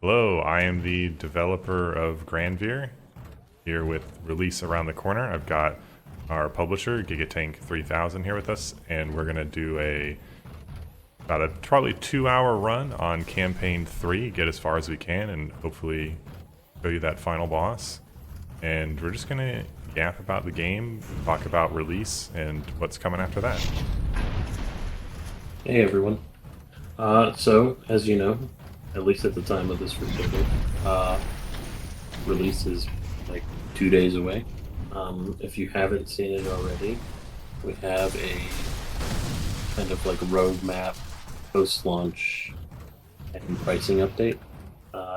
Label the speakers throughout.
Speaker 1: Hello, I am the developer of Granvir. Here with release around the corner, I've got our publisher, Gigatank 3000 here with us, and we're gonna do about a probably 2-hour run on campaign 3, get as far as we can, and hopefully show you that final boss. And we're just gonna yap about the game, talk about release, and what's coming after that.
Speaker 2: Hey everyone. So, as you know, at least at the time of this recording, uh, release is like 2 days away. If you haven't seen it already, we have a kind of like roadmap post-launch and pricing update.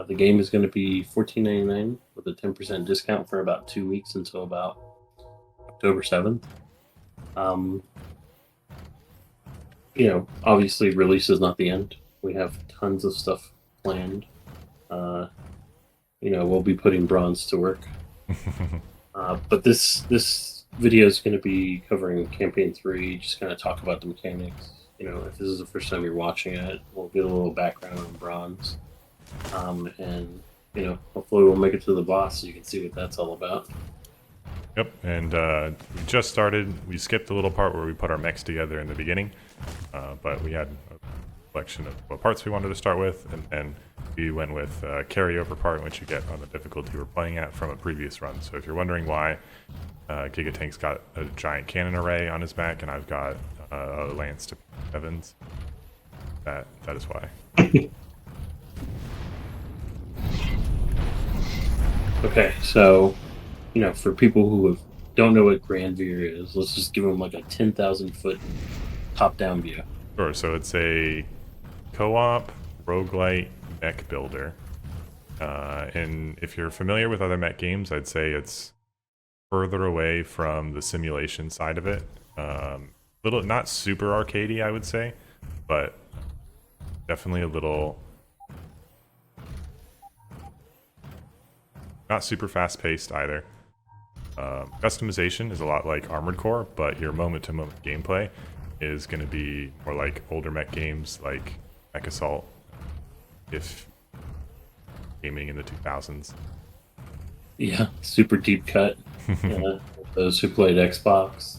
Speaker 2: The game is going to be $14.99 with a 10% discount for about 2 weeks until about October 7th. Um, Obviously, release is not the end. We have tons of stuff planned. Uh, we'll be putting bronze to work. But this video is going to be covering campaign 3. Just kind of talk about the mechanics. If this is the first time you're watching it, we'll get a little background on bronze, and hopefully we'll make it to the boss so you can see what that's all about.
Speaker 1: Yep, and we just started. We skipped the little part where we put our mechs together in the beginning, but we had a collection of what parts we wanted to start with, and then we went with carryover part, which you get on the difficulty we're playing at from a previous run. So if you're wondering why Gigatank's got a giant cannon array on his back, and I've got a lance to Evans, that is why.
Speaker 2: Okay, so for people who don't know what Granvir is, let's just give them like a 10,000-foot top-down view.
Speaker 1: Sure. So it's a co-op roguelite mech builder, and if you're familiar with other mech games, I'd say it's further away from the simulation side of it. Little, not super arcadey, I would say, but definitely a little. Not super fast-paced either. Customization is a lot like Armored Core, but your moment-to-moment gameplay is going to be more like older mech games like Mech Assault, if gaming in the 2000s.
Speaker 2: Yeah, super deep cut. Those who played Xbox.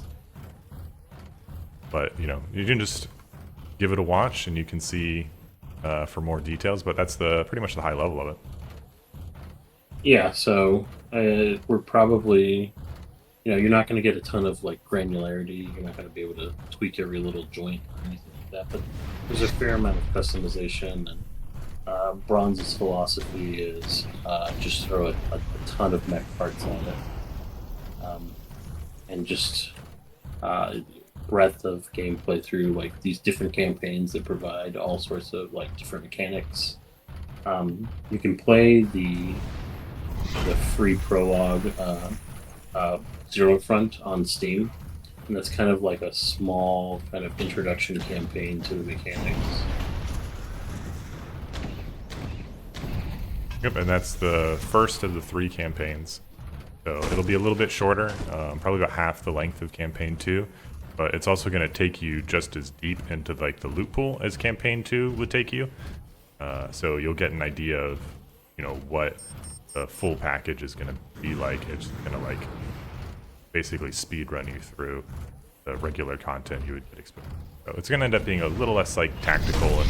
Speaker 1: But you can just give it a watch and you can see for more details. But that's pretty much the high level of it.
Speaker 2: Yeah, so we're probably, you're not going to get a ton of like granularity. You're not going to be able to tweak every little joint or anything like that. But there's a fair amount of customization, and Bronze's philosophy is just throw a ton of mech parts at it, and just breadth of gameplay through like these different campaigns that provide all sorts of like different mechanics. You can play the free prologue Zero Front on Steam, and that's kind of like a small kind of introduction campaign to the mechanics.
Speaker 1: Yep, and that's the first of the 3 campaigns. So it'll be a little bit shorter, probably about half the length of campaign 2, but it's also going to take you just as deep into like the loot pool as campaign 2 would take you. So you'll get an idea of what the full package is going to be like. It's going to like basically speed run you through the regular content you would expect. So it's going to end up being a little less like tactical and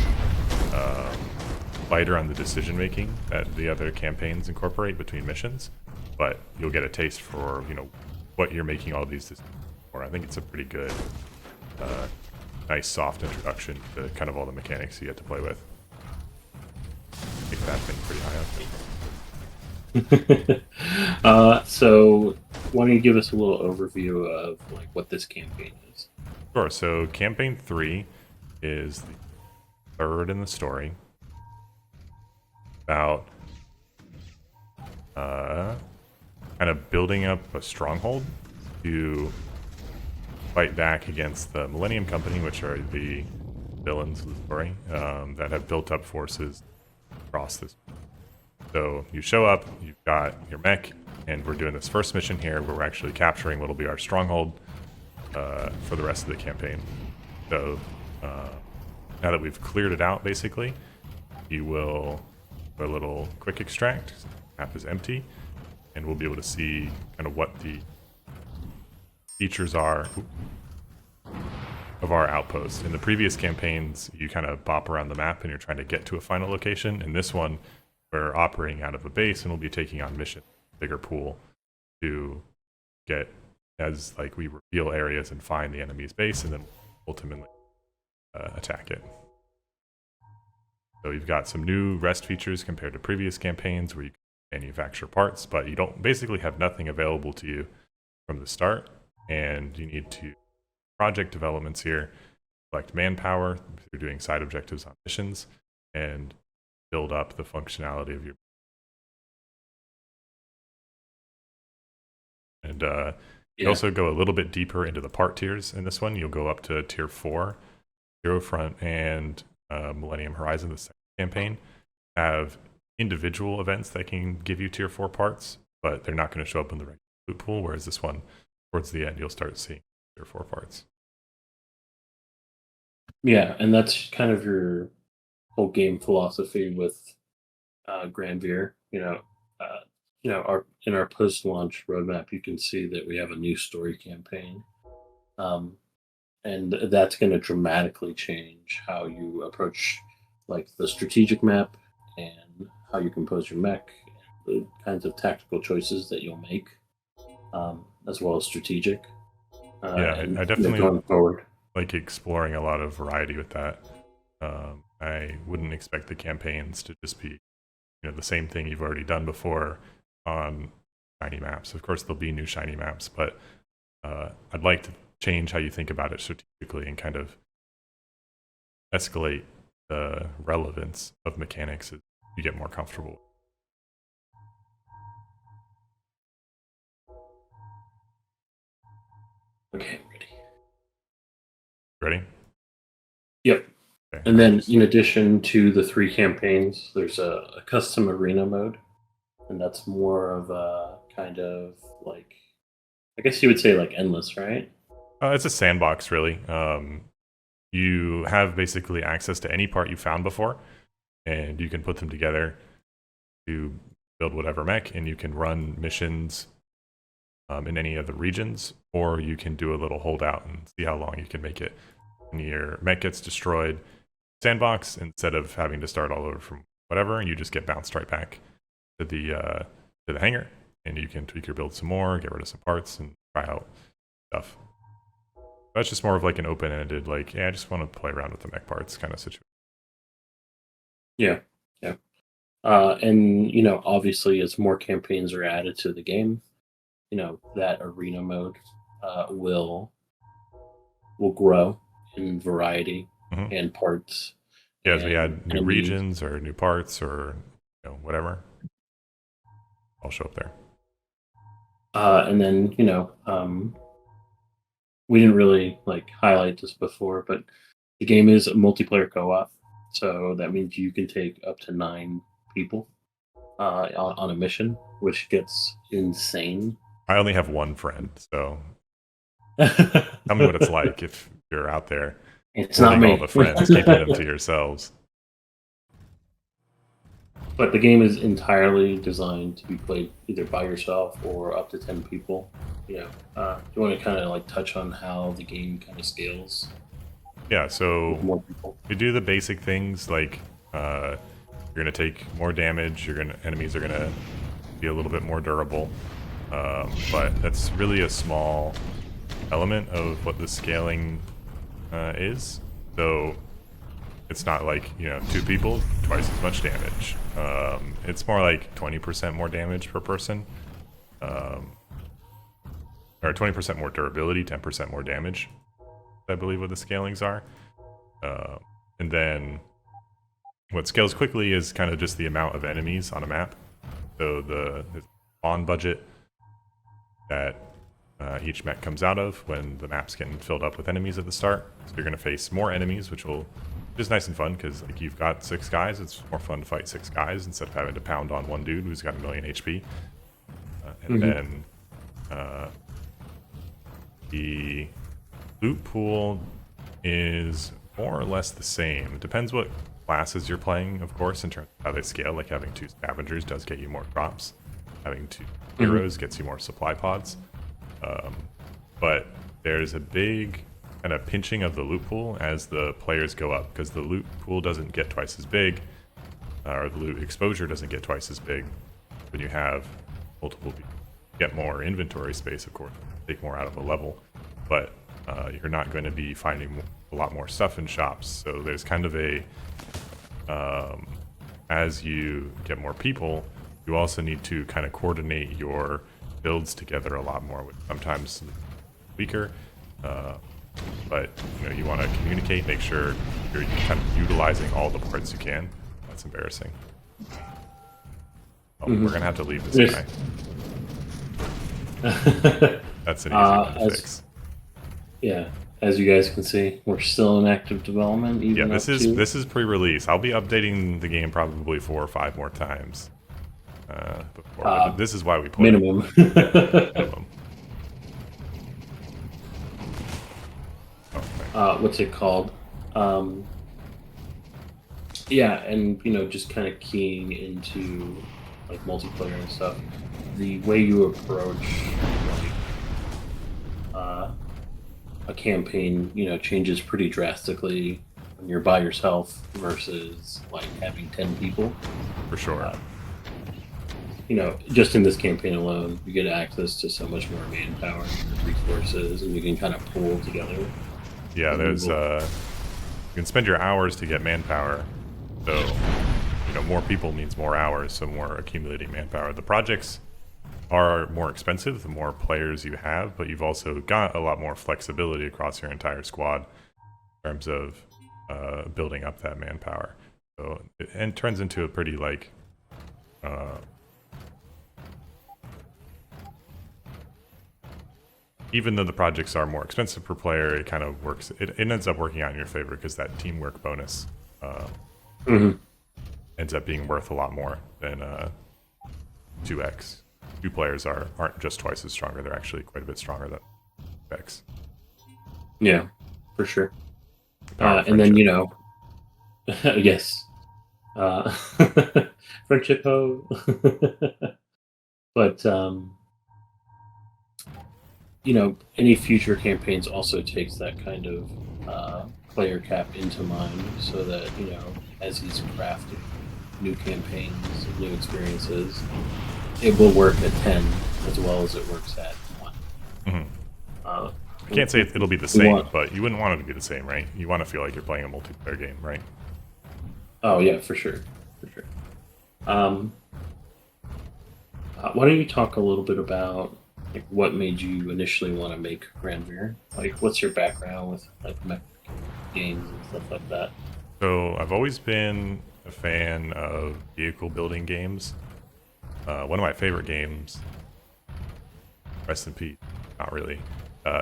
Speaker 1: lighter on the decision making that the other campaigns incorporate between missions, but you'll get a taste for what you're making all these decisions for. I think it's a pretty good, nice soft introduction to kind of all the mechanics you get to play with. Make that thing pretty high up.
Speaker 2: So why don't you give us a little overview of like what this campaign is?
Speaker 1: Sure. So campaign 3 is the third in the story. About kind of building up a stronghold to fight back against the Millennium Company, which are the villains of the story, that have built up forces across this. So you show up, you've got your mech, and we're doing this first mission here where we're actually capturing what'll be our stronghold for the rest of the campaign. So now that we've cleared it out, basically, you will a little quick extract. Map is empty, and we'll be able to see kind of what the features are of our outpost. In the previous campaigns, you kind of bop around the map and you're trying to get to a final location. In this one, we're operating out of a base and we'll be taking on mission, bigger pool, to get as like we reveal areas and find the enemy's base and then ultimately attack it. So you've got some new rest features compared to previous campaigns where you can manufacture parts, but you don't basically have nothing available to you from the start, and you need to project developments here, collect manpower through doing side objectives on missions, and build up the functionality of your. And you also go a little bit deeper into the part tiers in this one. You'll go up to tier 4. Zero Front and Millennium Horizon, the second campaign, have individual events that can give you tier 4 parts, but they're not going to show up in the regular loot pool, whereas this one, towards the end, you'll start seeing tier 4 parts.
Speaker 2: Yeah, and that's kind of your whole game philosophy with Granvir. In our post-launch roadmap, you can see that we have a new story campaign, and that's going to dramatically change how you approach like the strategic map and how you compose your mech, the kinds of tactical choices that you'll make, as well as strategic.
Speaker 1: I definitely
Speaker 2: going forward.
Speaker 1: like exploring a lot of variety with that. I wouldn't expect the campaigns to just be the same thing you've already done before on shiny maps. Of course, there'll be new shiny maps, but I'd like to change how you think about it strategically and kind of escalate the relevance of mechanics as you get more comfortable.
Speaker 2: Okay, ready.
Speaker 1: Ready?
Speaker 2: Yep.
Speaker 1: Okay.
Speaker 2: And then, in addition to the 3 campaigns, there's a custom arena mode, and that's more of a kind of like, I guess you would say like endless, right?
Speaker 1: It's a sandbox, really. You have basically access to any part you found before, and you can put them together to build whatever mech, and you can run missions in any of the regions, or you can do a little holdout and see how long you can make it. When your mech gets destroyed, sandbox, instead of having to start all over from whatever, you just get bounced right back to the hangar, and you can tweak your build some more, get rid of some parts, and try out stuff. That's just more of like an open-ended, like, I just want to play around with the mech parts kind of situation.
Speaker 2: Yeah. And obviously, as more campaigns are added to the game, that arena mode will grow in variety and parts.
Speaker 1: Yeah, as we add new
Speaker 2: enemies.
Speaker 1: regions or new parts or whatever, I'll show up there.
Speaker 2: And then we didn't really like highlight this before, but the game is a multiplayer co-op, so that means you can take up to 9 people on a mission, which gets insane.
Speaker 1: I only have one friend, so tell me what it's like if you're out there.
Speaker 2: It's not me.
Speaker 1: All the friends, keeping them to yourselves.
Speaker 2: But the game is entirely designed to be played either by yourself or up to 10 people. Do you want to kind of like touch on how the game kind of scales?
Speaker 1: Yeah, so
Speaker 2: More people.
Speaker 1: we do the basic things like you're gonna take more damage. Enemies are gonna be a little bit more durable, but that's really a small element of what the scaling is. So it's not like 2 people, twice as much damage. It's more like 20% more damage per person, or 20% more durability, 10% more damage. I believe what the scalings are, and then what scales quickly is kind of just the amount of enemies on a map. So the spawn budget that each mech comes out of when the map's getting filled up with enemies at the start. So you're going to face more enemies, which is nice and fun because like you've got 6 guys. It's more fun to fight 6 guys instead of having to pound on one dude who's got 1 million HP. And then the loot pool is more or less the same. It depends what classes you're playing, of course, in terms of how they scale. Like having 2 scavengers does get you more drops. Having 2 heroes gets you more supply pods. But there's a big kind of pinching of the loot pool as the players go up, because the loot pool doesn't get twice as big, or the loot exposure doesn't get twice as big when you have multiple people. You get more inventory space, of course, take more out of a level, but you're not going to be finding a lot more stuff in shops. So there's kind of a as you get more people, you also need to kind of coordinate your builds together a lot more, which sometimes weaker, but you want to communicate, make sure you're kind of utilizing all the parts you can. That's embarrassing. We're gonna have to leave this guy. That's an easy one to fix.
Speaker 2: Yeah, as you guys can see, we're still in active development. Even
Speaker 1: this is pre-release. I'll be updating the game probably 4 or 5 more times before. But this is why we play.
Speaker 2: Minimum.
Speaker 1: Minimum.
Speaker 2: What's it called? Yeah, and just kind of keying into like multiplayer and stuff. The way you approach a campaign, changes pretty drastically when you're by yourself versus like having 10 people.
Speaker 1: For sure.
Speaker 2: Just in this campaign alone, you get access to so much more manpower and resources, and you can kind of pull together.
Speaker 1: Yeah, there's you can spend your hours to get manpower, so more people means more hours, so more accumulating manpower. The projects are more expensive the more players you have, but you've also got a lot more flexibility across your entire squad in terms of building up that manpower. So it turns into a pretty like even though the projects are more expensive per player, it kind of works. It ends up working out in your favor because that teamwork bonus ends up being worth a lot more than 2x. 2 players aren't just twice as stronger; they're actually quite a bit stronger than x.
Speaker 2: Yeah, for sure. And then yes, friendship ho. But any future campaigns also takes that kind of player cap into mind, so that as he's crafting new campaigns, new experiences, it will work at 10 as well as it works at 1.
Speaker 1: I can't say it'll be the same, but you wouldn't want it to be the same, right? You want to feel like you're playing a multiplayer game, right?
Speaker 2: Oh yeah, for sure. Why don't you talk a little bit about what made you initially want to make Granvir? Like, what's your background with like mech games and stuff like that?
Speaker 1: So I've always been a fan of vehicle building games. One of my favorite games, rest in peace, not really,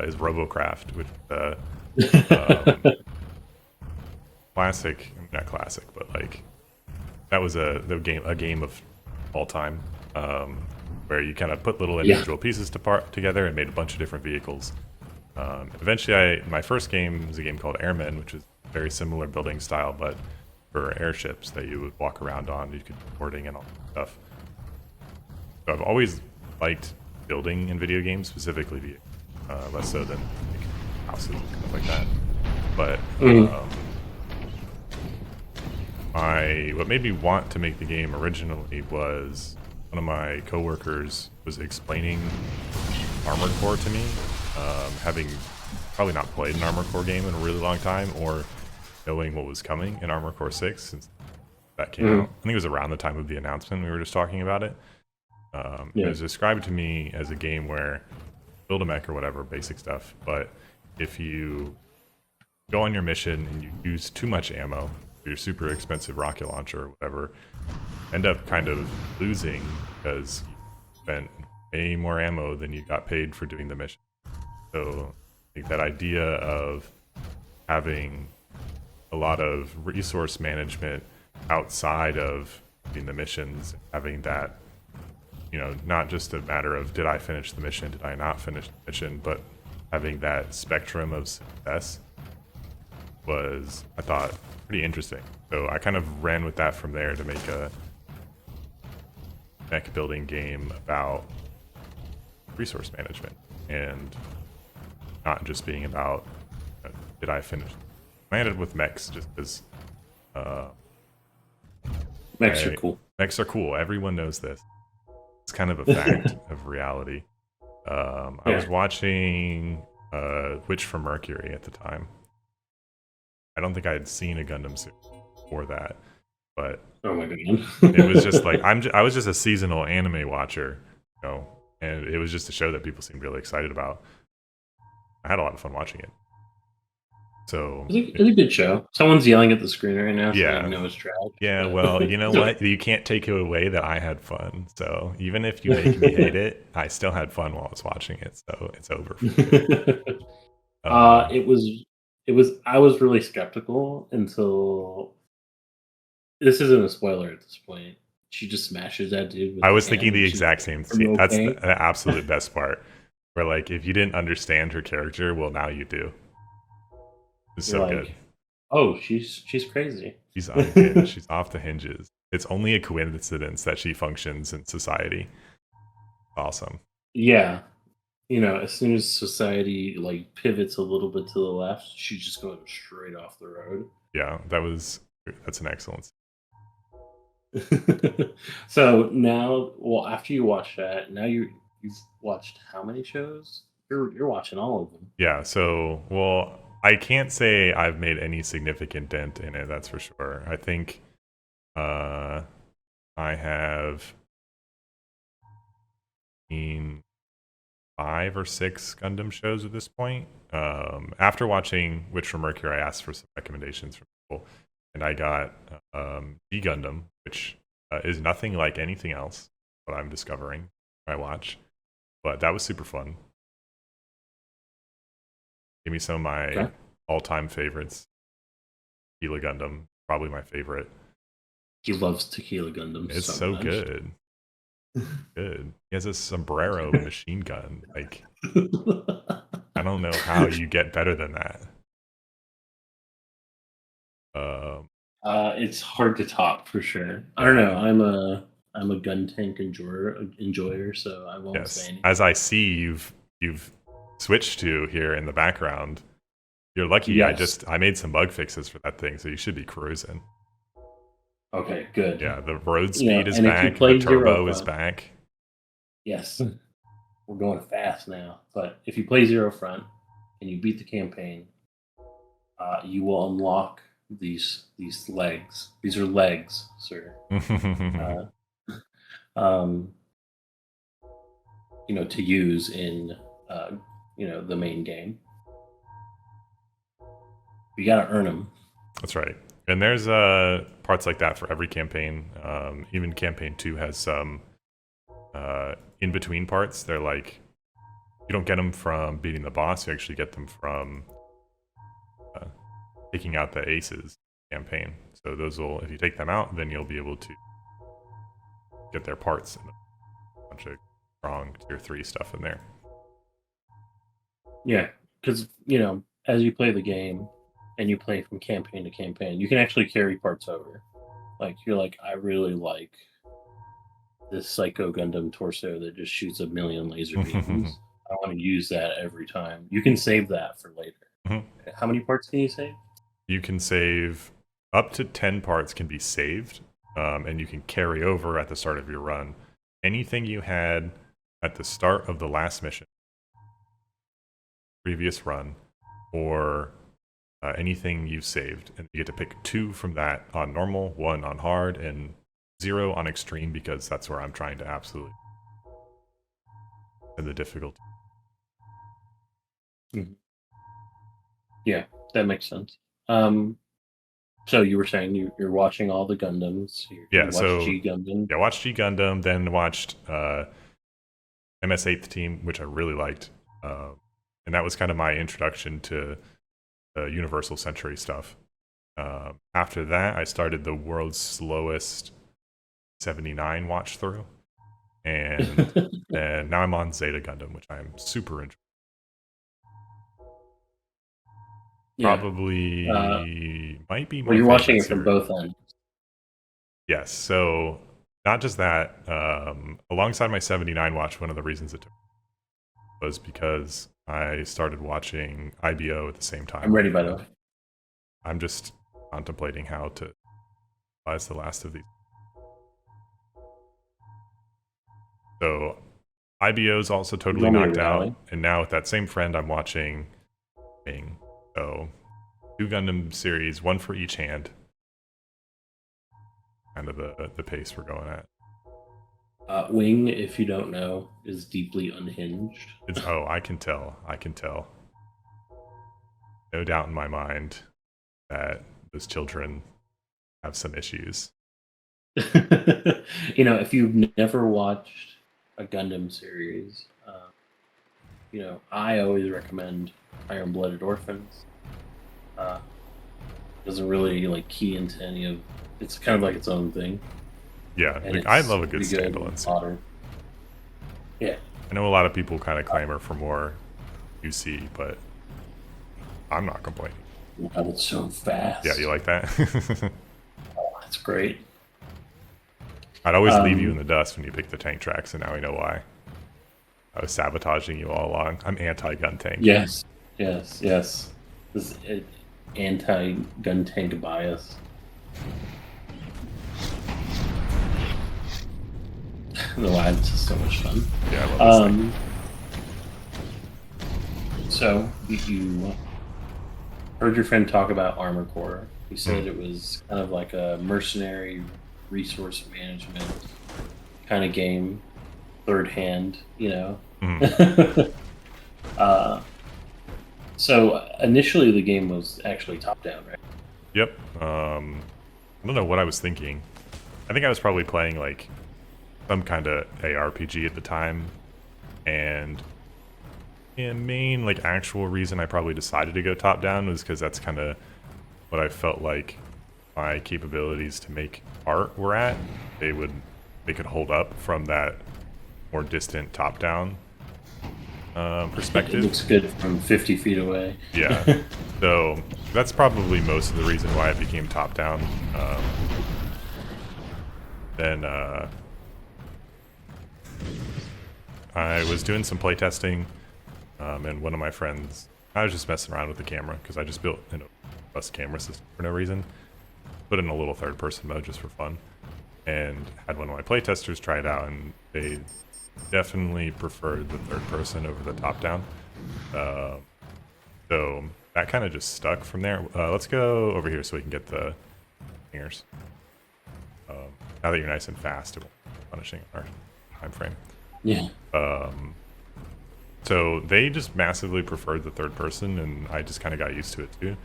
Speaker 1: is Robocraft, which classic, not classic, but like that was a game of all time, where you kind of put little individual pieces together and made a bunch of different vehicles. Eventually, my first game was a game called Airmen, which is very similar building style, but for airships that you would walk around on. You could do boarding and all that stuff. So I've always liked building in video games, specifically vehicles, less so than like houses and stuff like that. But what made me want to make the game originally was one of my coworkers was explaining Armored Core to me, having probably not played an Armored Core game in a really long time, or knowing what was coming in Armored Core 6 since that came out. I think it was around the time of the announcement we were just talking about it. It was described to me as a game where build a mech or whatever, basic stuff, but if you go on your mission and you use too much ammo, your super expensive rocket launcher or whatever, end up kind of losing because you spent way more ammo than you got paid for doing the mission. So I think that idea of having a lot of resource management outside of doing the missions, having that, not just a matter of did I finish the mission, did I not finish the mission, but having that spectrum of success was, I thought, pretty interesting. So I kind of ran with that from there to make a mech building game about resource management and not just being about did I finish. I ended with mechs just because
Speaker 2: Mechs are cool.
Speaker 1: mechs are cool. Everyone knows this. It's kind of a fact of reality. I was
Speaker 2: Yeah.
Speaker 1: watching Witch from Mercury at the time. I don't think I had seen a Gundam series before that, but
Speaker 2: Oh my god.
Speaker 1: it was just like I was just a seasonal anime watcher, you know, and it was just a show that people seemed really excited about. I had a lot of fun watching it. So
Speaker 2: It's a good show. Someone's yelling at the screen right now saying
Speaker 1: yeah,
Speaker 2: no, it's trash.
Speaker 1: yeah.
Speaker 2: But
Speaker 1: Well, you know what? You can't take away that I had fun. So even if you make me hate it, I still had fun while I was watching it. So it's over. Um,
Speaker 2: it was. I was really skeptical until this isn't a spoiler at this point. She just smashes that dude with
Speaker 1: I
Speaker 2: the
Speaker 1: was
Speaker 2: hand,
Speaker 1: thinking
Speaker 2: and
Speaker 1: the
Speaker 2: she's
Speaker 1: exact same
Speaker 2: "Are you
Speaker 1: thing. That's
Speaker 2: okay?"
Speaker 1: the absolute best part. Where like if you didn't understand her character, well now you do. It's
Speaker 2: You're
Speaker 1: so good.
Speaker 2: like, "Oh, she's crazy."
Speaker 1: She's unhinged. She's off the hinges. It's only a coincidence that she functions in society. Awesome.
Speaker 2: Yeah, as soon as society like pivots a little bit to the left, she's just going straight off the road.
Speaker 1: Yeah, that's an excellence.
Speaker 2: So now, well, after you watch that, now you've watched how many shows? You're watching all of them.
Speaker 1: Yeah, so well, I can't say I've made any significant dent in it, that's for sure. I think uh I have seen 5 or 6 Gundam shows at this point. After watching Witch from Mercury, I asked for some recommendations from people, and I got G Gundam, which is nothing like anything else. What I'm discovering, I watch, but that was super fun. Give me some of my
Speaker 2: Okay.
Speaker 1: all-time favorites. Tequila Gundam, probably my favorite.
Speaker 2: He loves Tequila Gundam
Speaker 1: It's
Speaker 2: so
Speaker 1: so
Speaker 2: much.
Speaker 1: good, good. He has a sombrero machine gun. Like I don't know how you get better than that. Um,
Speaker 2: It's hard to top for sure. I don't
Speaker 1: yeah.
Speaker 2: know. I'm a gun tank enjoyer, so I won't say
Speaker 1: Yes.
Speaker 2: anything.
Speaker 1: As I see you've switched to here in the background. You're lucky
Speaker 2: Yes.
Speaker 1: I made some bug fixes for that thing, so you should be cruising.
Speaker 2: Okay. Good.
Speaker 1: Yeah, the road speed is
Speaker 2: And if you
Speaker 1: back, the
Speaker 2: play Zero
Speaker 1: turbo is
Speaker 2: Front,
Speaker 1: back.
Speaker 2: yes, we're going fast now. But if you play Zero Front and you beat the campaign, you will unlock these legs. These are legs, sir. Uh, um, to use in uh, the main game. You got to earn them.
Speaker 1: That's right. And there's parts like that for every campaign. Even campaign 2 has some in between parts. They're like you don't get them from beating the boss. You actually get them from uh, taking out the aces campaign. So those will, if you take them out, then you'll be able to get their parts and a bunch of strong tier 3 stuff in there.
Speaker 2: Yeah, because as you play the game and you play from campaign to campaign, you can actually carry parts over. Like you're like, I really like this Psycho Gundam torso that just shoots a million laser beams. I want to use that every time. You can save that for later. How many parts can you save?
Speaker 1: You can save up to 10 parts can be saved, and you can carry over at the start of your run. Anything you had at the start of the last mission, previous run, or anything you've saved, and you get to pick 2 from that on normal, 1 on hard, and 0 on extreme because that's where I'm trying to absolutely and the difficulty.
Speaker 2: Mhm. Yeah, that makes sense. Um, so you were saying you're watching all the Gundams.
Speaker 1: Yeah,
Speaker 2: You watched
Speaker 1: so
Speaker 2: G Gundam.
Speaker 1: yeah, watched G Gundam, then watched MS 8th Team, which I really liked, and that was kind of my introduction to Universal Century stuff. After that, I started the world's slowest 79 watch through, and and now I'm on Zeta Gundam, which I'm super enjoying.
Speaker 2: Yeah.
Speaker 1: Probably might be
Speaker 2: Well,
Speaker 1: my
Speaker 2: you're watching
Speaker 1: favorite
Speaker 2: it from
Speaker 1: series.
Speaker 2: both ends.
Speaker 1: Yes. So not just that. Alongside my 79 watch, one of the reasons it took was because I started watching IBO at the same
Speaker 2: I'm
Speaker 1: time,
Speaker 2: ready, by the
Speaker 1: and
Speaker 2: way.
Speaker 1: I'm just contemplating how to utilize the last of these. So IBO is also
Speaker 2: You
Speaker 1: totally
Speaker 2: want me to
Speaker 1: knocked out,
Speaker 2: rally?
Speaker 1: and now with that same friend, I'm watching Bing. So 2 Gundam series, one for each hand. Kind of the pace we're going at.
Speaker 2: Wing, if you don't know, is deeply unhinged.
Speaker 1: It's I can tell. I can tell. No doubt in my mind that those children have some issues.
Speaker 2: If you've never watched a Gundam series, I always recommend Iron Blooded Orphans. Uh, doesn't really like key into any of. It's kind of like its own thing,
Speaker 1: Yeah,
Speaker 2: and
Speaker 1: like I
Speaker 2: it's
Speaker 1: love a good
Speaker 2: pretty good
Speaker 1: standalone
Speaker 2: and
Speaker 1: series.
Speaker 2: modern. Yeah,
Speaker 1: I know a lot of people kind of clamor for more UC, but I'm not complaining.
Speaker 2: wow, it's so
Speaker 1: Yeah,
Speaker 2: fast.
Speaker 1: you like that?
Speaker 2: That's great.
Speaker 1: I'd always leave you in
Speaker 2: Um,
Speaker 1: the dust when you pick the tank tracks, and now we know why. I was sabotaging you all along. I'm anti-gun tank.
Speaker 2: yes, yes. This anti-gun tank bias. The live's just so much fun.
Speaker 1: Yeah, I love this thing.
Speaker 2: So you heard your friend talk about Armor Core. He said it was kind of like a mercenary resource management kind of game, third hand,
Speaker 1: Mhm.
Speaker 2: uh, so initially the game was actually top down, right?
Speaker 1: Yep. I don't know what I was thinking. I think I was probably playing like some kind of ARPG at the time, and the main like actual reason I probably decided to go top down was because that's kind of what I felt like my capabilities to make art were at. They could hold up from that more distant top down
Speaker 2: It
Speaker 1: perspective.
Speaker 2: looks good from 50 feet away.
Speaker 1: Yeah. So that's probably most of the reason why it became top down. Then I was doing some playtesting, and one of my friends, I was just messing around with the camera because I just built a bus camera system for no reason. Put in a little third person mode just for fun, and had one of my playtesters try it out, and they definitely preferred the third person over the top down. So that kind of just stuck from there. Let's go over here so we can get the fingers. Now that you're nice and fast, it won't be punishing our time frame.
Speaker 2: Yeah.
Speaker 1: So they just massively preferred the third person, and I just kind of got used to it too.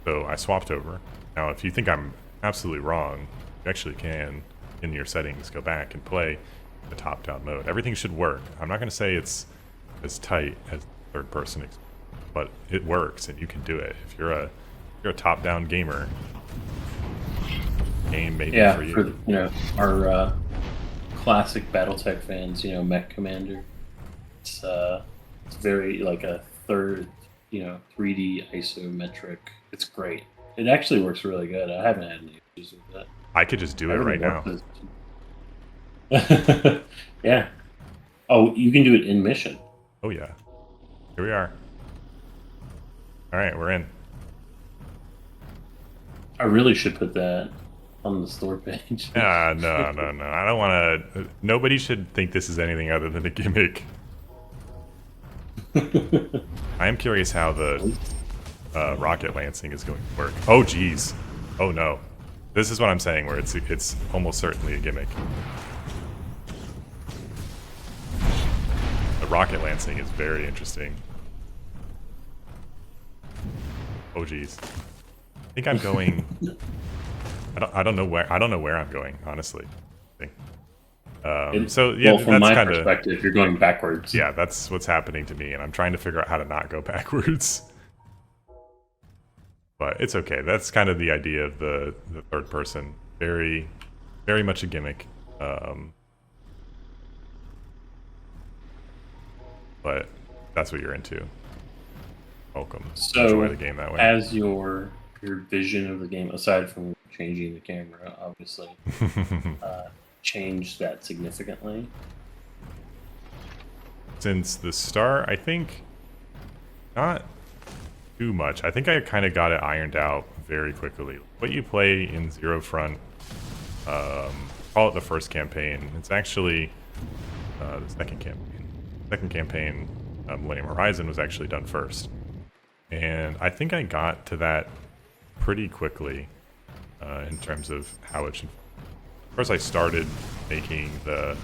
Speaker 1: So I swapped over. Now, if you think I'm absolutely wrong, you actually can, in your settings, go back and play the top-down mode. Everything should work. I'm not going to say it's as tight as third person, but it works, and you can do it. If you're a top-down gamer, game made
Speaker 2: Yeah,
Speaker 1: for you.
Speaker 2: for our classic BattleTech fans, Mech Commander. It's very like a third, 3D isometric. It's great. It actually works really good. I haven't had any issues with it.
Speaker 1: I could just do it right now.
Speaker 2: Yeah. Oh, you can do it in mission.
Speaker 1: Oh yeah. Here we are. All right, we're in.
Speaker 2: I really should put that on the store page.
Speaker 1: No. I don't want to. Nobody should think this is anything other than a gimmick. I am curious how the rocket lancing is going to work. Oh, geez. Oh, no. This is what I'm saying, where it's almost certainly a gimmick. The rocket lancing is very interesting. Oh, geez. I think I'm going. I don't know where I'm going, honestly. So yeah,
Speaker 2: Well, from
Speaker 1: that's
Speaker 2: my
Speaker 1: kind of
Speaker 2: perspective, you're going backwards.
Speaker 1: yeah, that's what's happening to me, and I'm trying to figure out how to not go backwards. But it's okay. That's kind of the idea of the third person. Very, very much a gimmick. But that's what you're into. welcome.
Speaker 2: So,
Speaker 1: Enjoy the game that way.
Speaker 2: as your vision of the game, aside from changing the camera, obviously, uh, changed that significantly.
Speaker 1: Since the start, I think not too much. I think I kind of got it ironed out very quickly. What you play in Zero Front, call it the first campaign. It's actually the second campaign. Second campaign, Millennium Horizon, was actually done first. And I think I got to that pretty quickly in terms of how it should. Of course, I started making the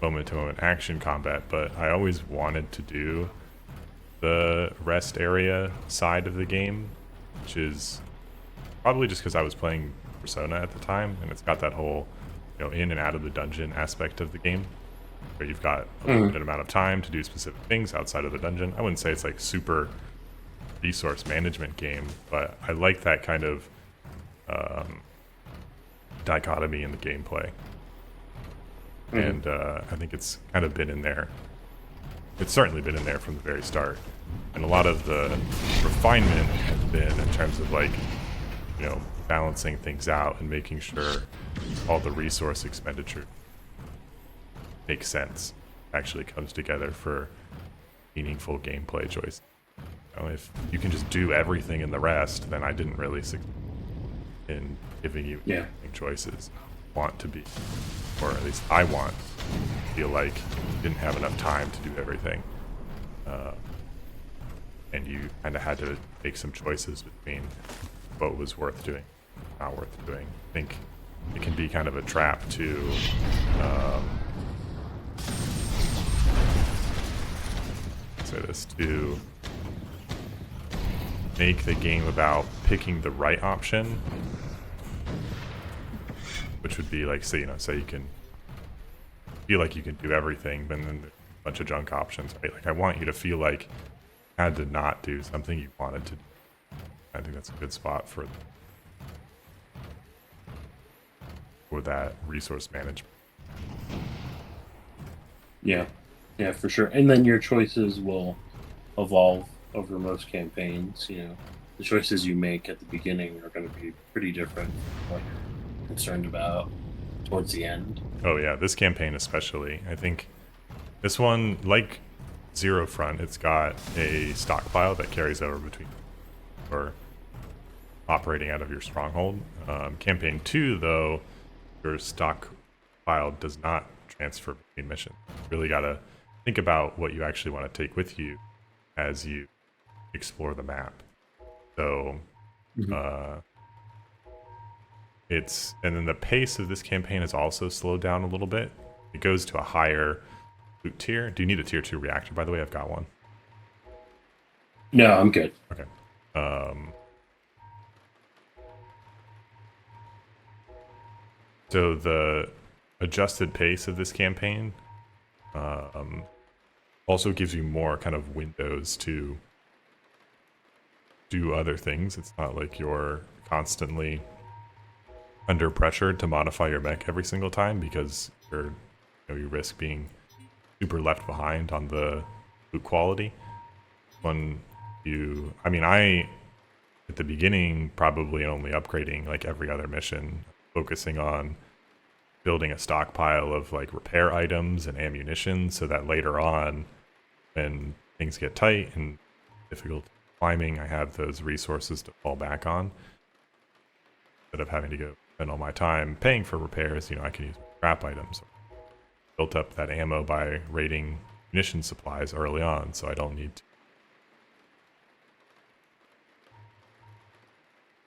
Speaker 1: moment-to-moment action combat, but I always wanted to do the rest area side of the game, which is probably just because I was playing Persona at the time, and it's got that whole, in and out of the dungeon aspect of the game, where you've got a limited amount of time to do specific things outside of the dungeon. I wouldn't say it's like super resource management game, but I like that kind of dichotomy in the gameplay. And I think it's kind of been in there. It's certainly been in there from the very start. And a lot of the refinement has been in terms of like, balancing things out and making sure all the resource expenditure makes sense, actually comes together for meaningful gameplay choice. If you can just do everything in the rest, then I didn't really succeed in giving you choices. Want to be, or at least I want to feel like you didn't have enough time to do everything, and you kind of had to make some choices between what was worth doing, not worth doing. I think it can be kind of a trap to say this, to make the game about picking the right option, which would be like, say you can feel like you can do everything, but then there's a bunch of junk options, right? Like I want you to feel like you had to not do something you wanted to do. I think that's a good spot for that resource management.
Speaker 2: Yeah, for sure. And then your choices will evolve over most campaigns. The choices you make at the beginning are going to be pretty different from what you're concerned about towards the end.
Speaker 1: Oh yeah, this campaign especially. I think this one, like Zero Front, it's got a stockpile that carries over between or operating out of your stronghold. Campaign 2, though, your stockpile does not transfer between missions. You really gotta think about what you actually want to take with you as you explore the map. So and then the pace of this campaign is also slowed down a little bit. It goes to a higher loot tier. Do you need a tier 2 reactor, by the way? I've got one.
Speaker 2: No, I'm good.
Speaker 1: Okay. So the adjusted pace of this campaign also gives you more kind of windows to do other things. It's not like you're constantly under pressure to modify your mech every single time, because you risk being super left behind on the loot quality. I at the beginning probably only upgrading like every other mission, focusing on building a stockpile of like repair items and ammunition, so that later on, when things get tight and difficult climbing, I have those resources to fall back on. Instead of having to go spend all my time paying for repairs, I can use scrap items. Built up that ammo by raiding munition supplies early on, so I don't need to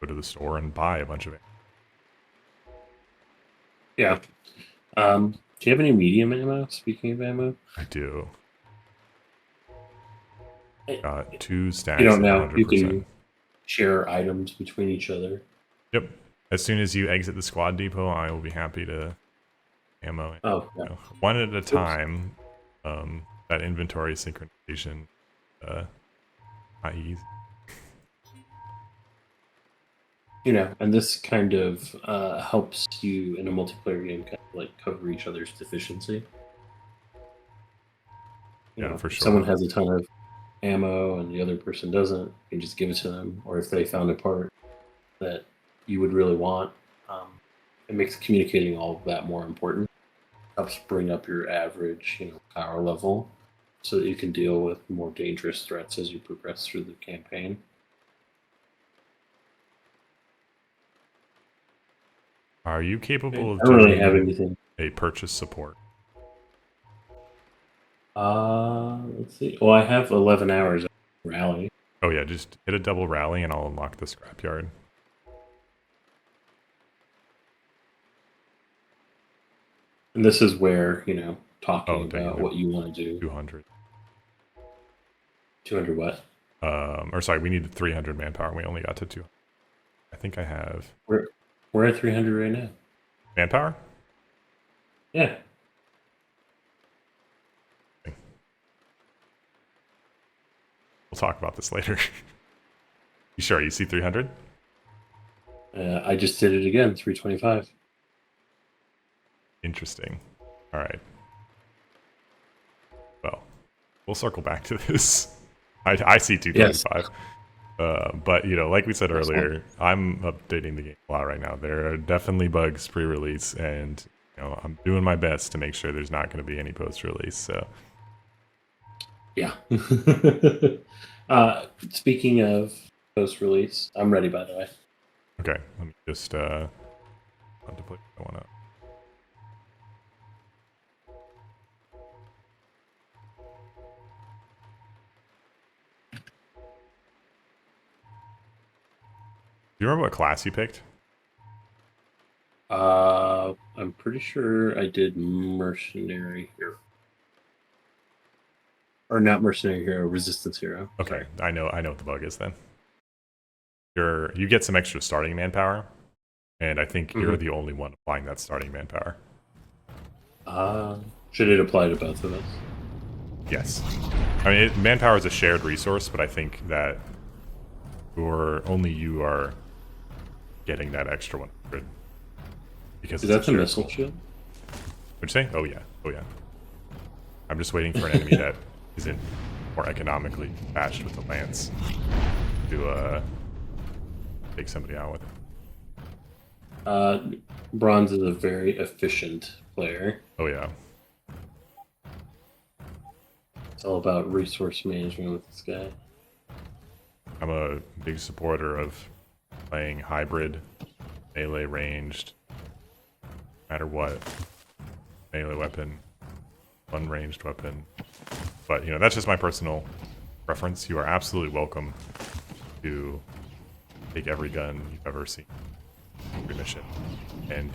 Speaker 1: go to the store and buy a bunch of it.
Speaker 2: Yeah. Do you have any medium ammo? Speaking of ammo,
Speaker 1: I do. Got 2 stacks.
Speaker 2: You don't
Speaker 1: of
Speaker 2: know.
Speaker 1: 100%.
Speaker 2: You can share items between each other.
Speaker 1: Yep. As soon as you exit the squad depot, I will be happy to ammo.
Speaker 2: Oh, yeah.
Speaker 1: One at a time. That inventory synchronization, not easy.
Speaker 2: And this kind of helps you in a multiplayer game kind of like cover each other's deficiency.
Speaker 1: Yeah, for sure.
Speaker 2: Someone has a ton of ammo and the other person doesn't, you can just give it to them. Or if they found a part that you would really want, um, it makes communicating all of that more important. Helps bring up your average, power level, so that you can deal with more dangerous threats as you progress through the campaign.
Speaker 1: Are you capable of
Speaker 2: I don't really have
Speaker 1: doing
Speaker 2: anything.
Speaker 1: a purchase support?
Speaker 2: Let's see. Well, I have 11 hours of rally.
Speaker 1: Oh yeah, just hit a double rally and I'll unlock the scrapyard.
Speaker 2: And this is where,
Speaker 1: Oh,
Speaker 2: talking
Speaker 1: dang,
Speaker 2: about what you want to do.
Speaker 1: 200.
Speaker 2: 200 what?
Speaker 1: Or sorry, we needed 300 manpower. We only got to 200. I think I have
Speaker 2: We're at 300 right now.
Speaker 1: manpower.
Speaker 2: Yeah.
Speaker 1: We'll talk about this later. You sure? You see 300?
Speaker 2: I just did it again, 325.
Speaker 1: Interesting. All right. Well, we'll circle back to this. I see 225. But, like we said earlier, I'm updating the game a lot right now. There are definitely bugs pre-release, and, I'm doing my best to make sure there's not going to be any post-release, so.
Speaker 2: Yeah. Speaking of post-release, I'm ready, by the way.
Speaker 1: Okay, let me just, contemplate what I want to. Do you remember what class you picked?
Speaker 2: I'm pretty sure I did mercenary hero, or not mercenary hero, resistance hero.
Speaker 1: Okay, I know what the bug is then. You get some extra starting manpower, and I think you're the only one applying that starting manpower.
Speaker 2: Should it apply to both of us?
Speaker 1: Yes. I mean, manpower is a shared resource, but I think that only you are getting that extra 100 because
Speaker 2: Is that the missile shield?
Speaker 1: What'd you say? Oh yeah. I'm just waiting for an enemy that isn't more economically patched with the lance to take somebody out with it.
Speaker 2: Bronze is a very efficient player.
Speaker 1: Oh yeah.
Speaker 2: It's all about resource management with this guy.
Speaker 1: I'm a big supporter of playing hybrid, melee ranged, no matter what. Melee weapon, unranged weapon. But, that's just my personal preference. You are absolutely welcome to take every gun you've ever seen, every mission. And,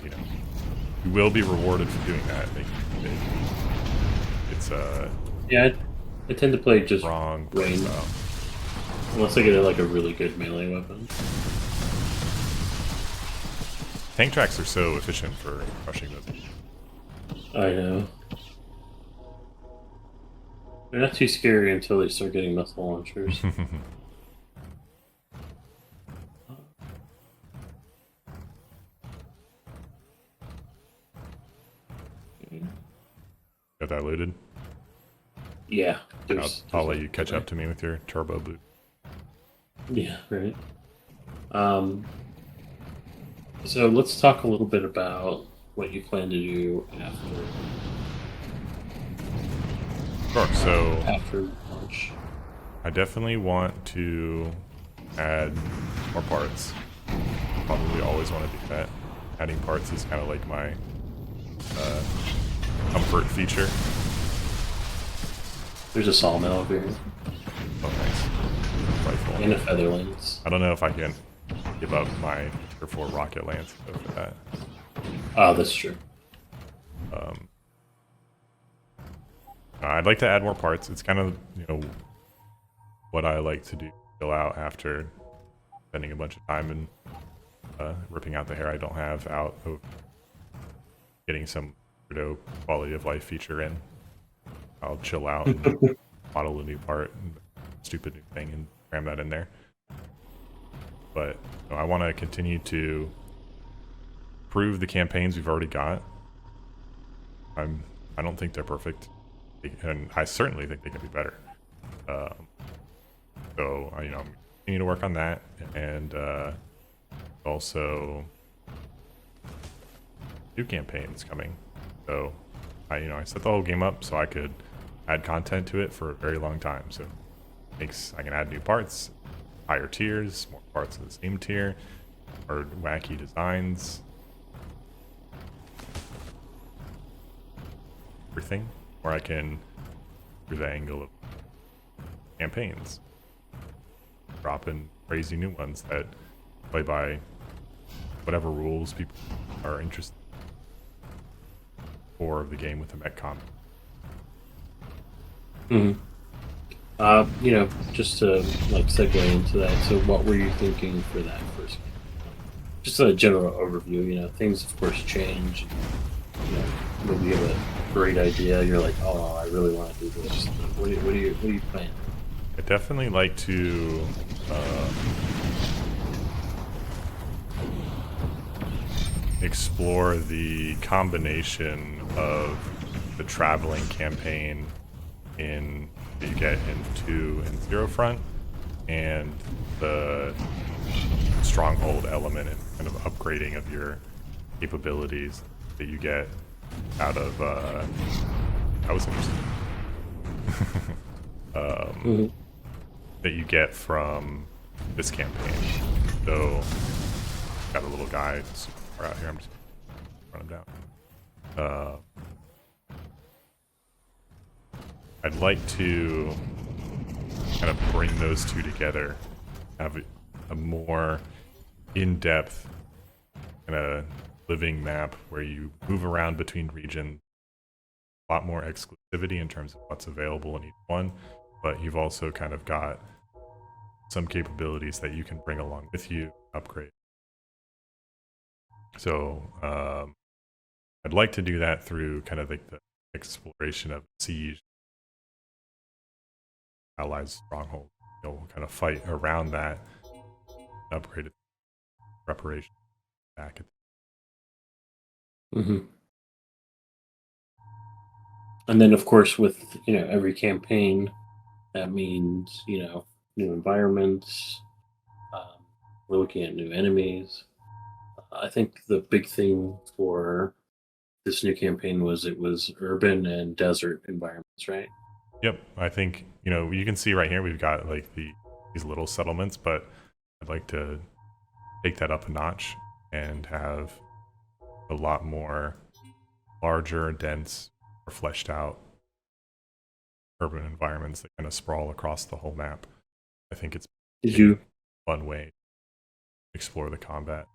Speaker 1: you will be rewarded for doing that. It's
Speaker 2: Yeah, I tend to play just
Speaker 1: wrong.
Speaker 2: range. Unless I get like a really good melee weapon.
Speaker 1: Tank tracks are so efficient for crushing those.
Speaker 2: I know. They're not too scary until they start getting missile launchers.
Speaker 1: Got diluted?
Speaker 2: Yeah.
Speaker 1: I'll let you catch up to me with your turbo boot.
Speaker 2: Yeah, right. So let's talk a little bit about what you plan to do after launch.
Speaker 1: I definitely want to add more parts. Probably always want to do that. Adding parts is kind of like my comfort feature.
Speaker 2: There's a sawmill over here.
Speaker 1: Oh, nice. Rifle.
Speaker 2: And a feather lance.
Speaker 1: I don't know if I can give up my Tier 4 rocket lance for that.
Speaker 2: Oh, that's true.
Speaker 1: I'd like to add more parts. It's kind of, what I like to do. Fill out after spending a bunch of time and ripping out the hair I don't have out of getting some weirdo quality of life feature in. I'll chill out and model a new part, stupid new thing, and cram that in there. But I want to continue to improve the campaigns we've already got. I don't think they're perfect, and I certainly think they can be better. So I'm continuing to work on that, and also new campaigns coming. So I set the whole game up so I could add content to it for a very long time. So I can add new parts, higher tiers, more parts of the same tier, or wacky designs, everything. Or I can through the angle of campaigns, drop in crazy new ones that play by whatever rules people are interested in, or the game with the mech combat.
Speaker 2: Just to like segue into that. So, what were you thinking for that first game? Just a general overview. Things of course change. Maybe you have a great idea. You're like, oh, I really want to do this. What do you plan?
Speaker 1: I definitely like to explore the combination of the traveling campaign that you get in 2 and 0 front, and the stronghold element and kind of upgrading of your capabilities that you get out of that was interesting. That you get from this campaign. So got a little guy super far out here. I'm just gonna run him down. I'd like to kind of bring those two together, have a more in-depth kind of living map where you move around between regions, a lot more exclusivity in terms of what's available in each one, but you've also kind of got some capabilities that you can bring along with you, upgrade. So I'd like to do that through kind of like the exploration of siege, allies, stronghold. Kind of fight around that, upgraded preparation back at.
Speaker 2: And then, of course, with every campaign, that means new environments. We're looking at new enemies. I think the big thing for this new campaign was it was urban and desert environments, right?
Speaker 1: Yep, I think you can see right here we've got like these little settlements, but I'd like to take that up a notch and have a lot more larger, dense, or fleshed out urban environments that kind of sprawl across the whole map. I think it's
Speaker 2: Did
Speaker 1: a
Speaker 2: you
Speaker 1: fun way to explore the combat,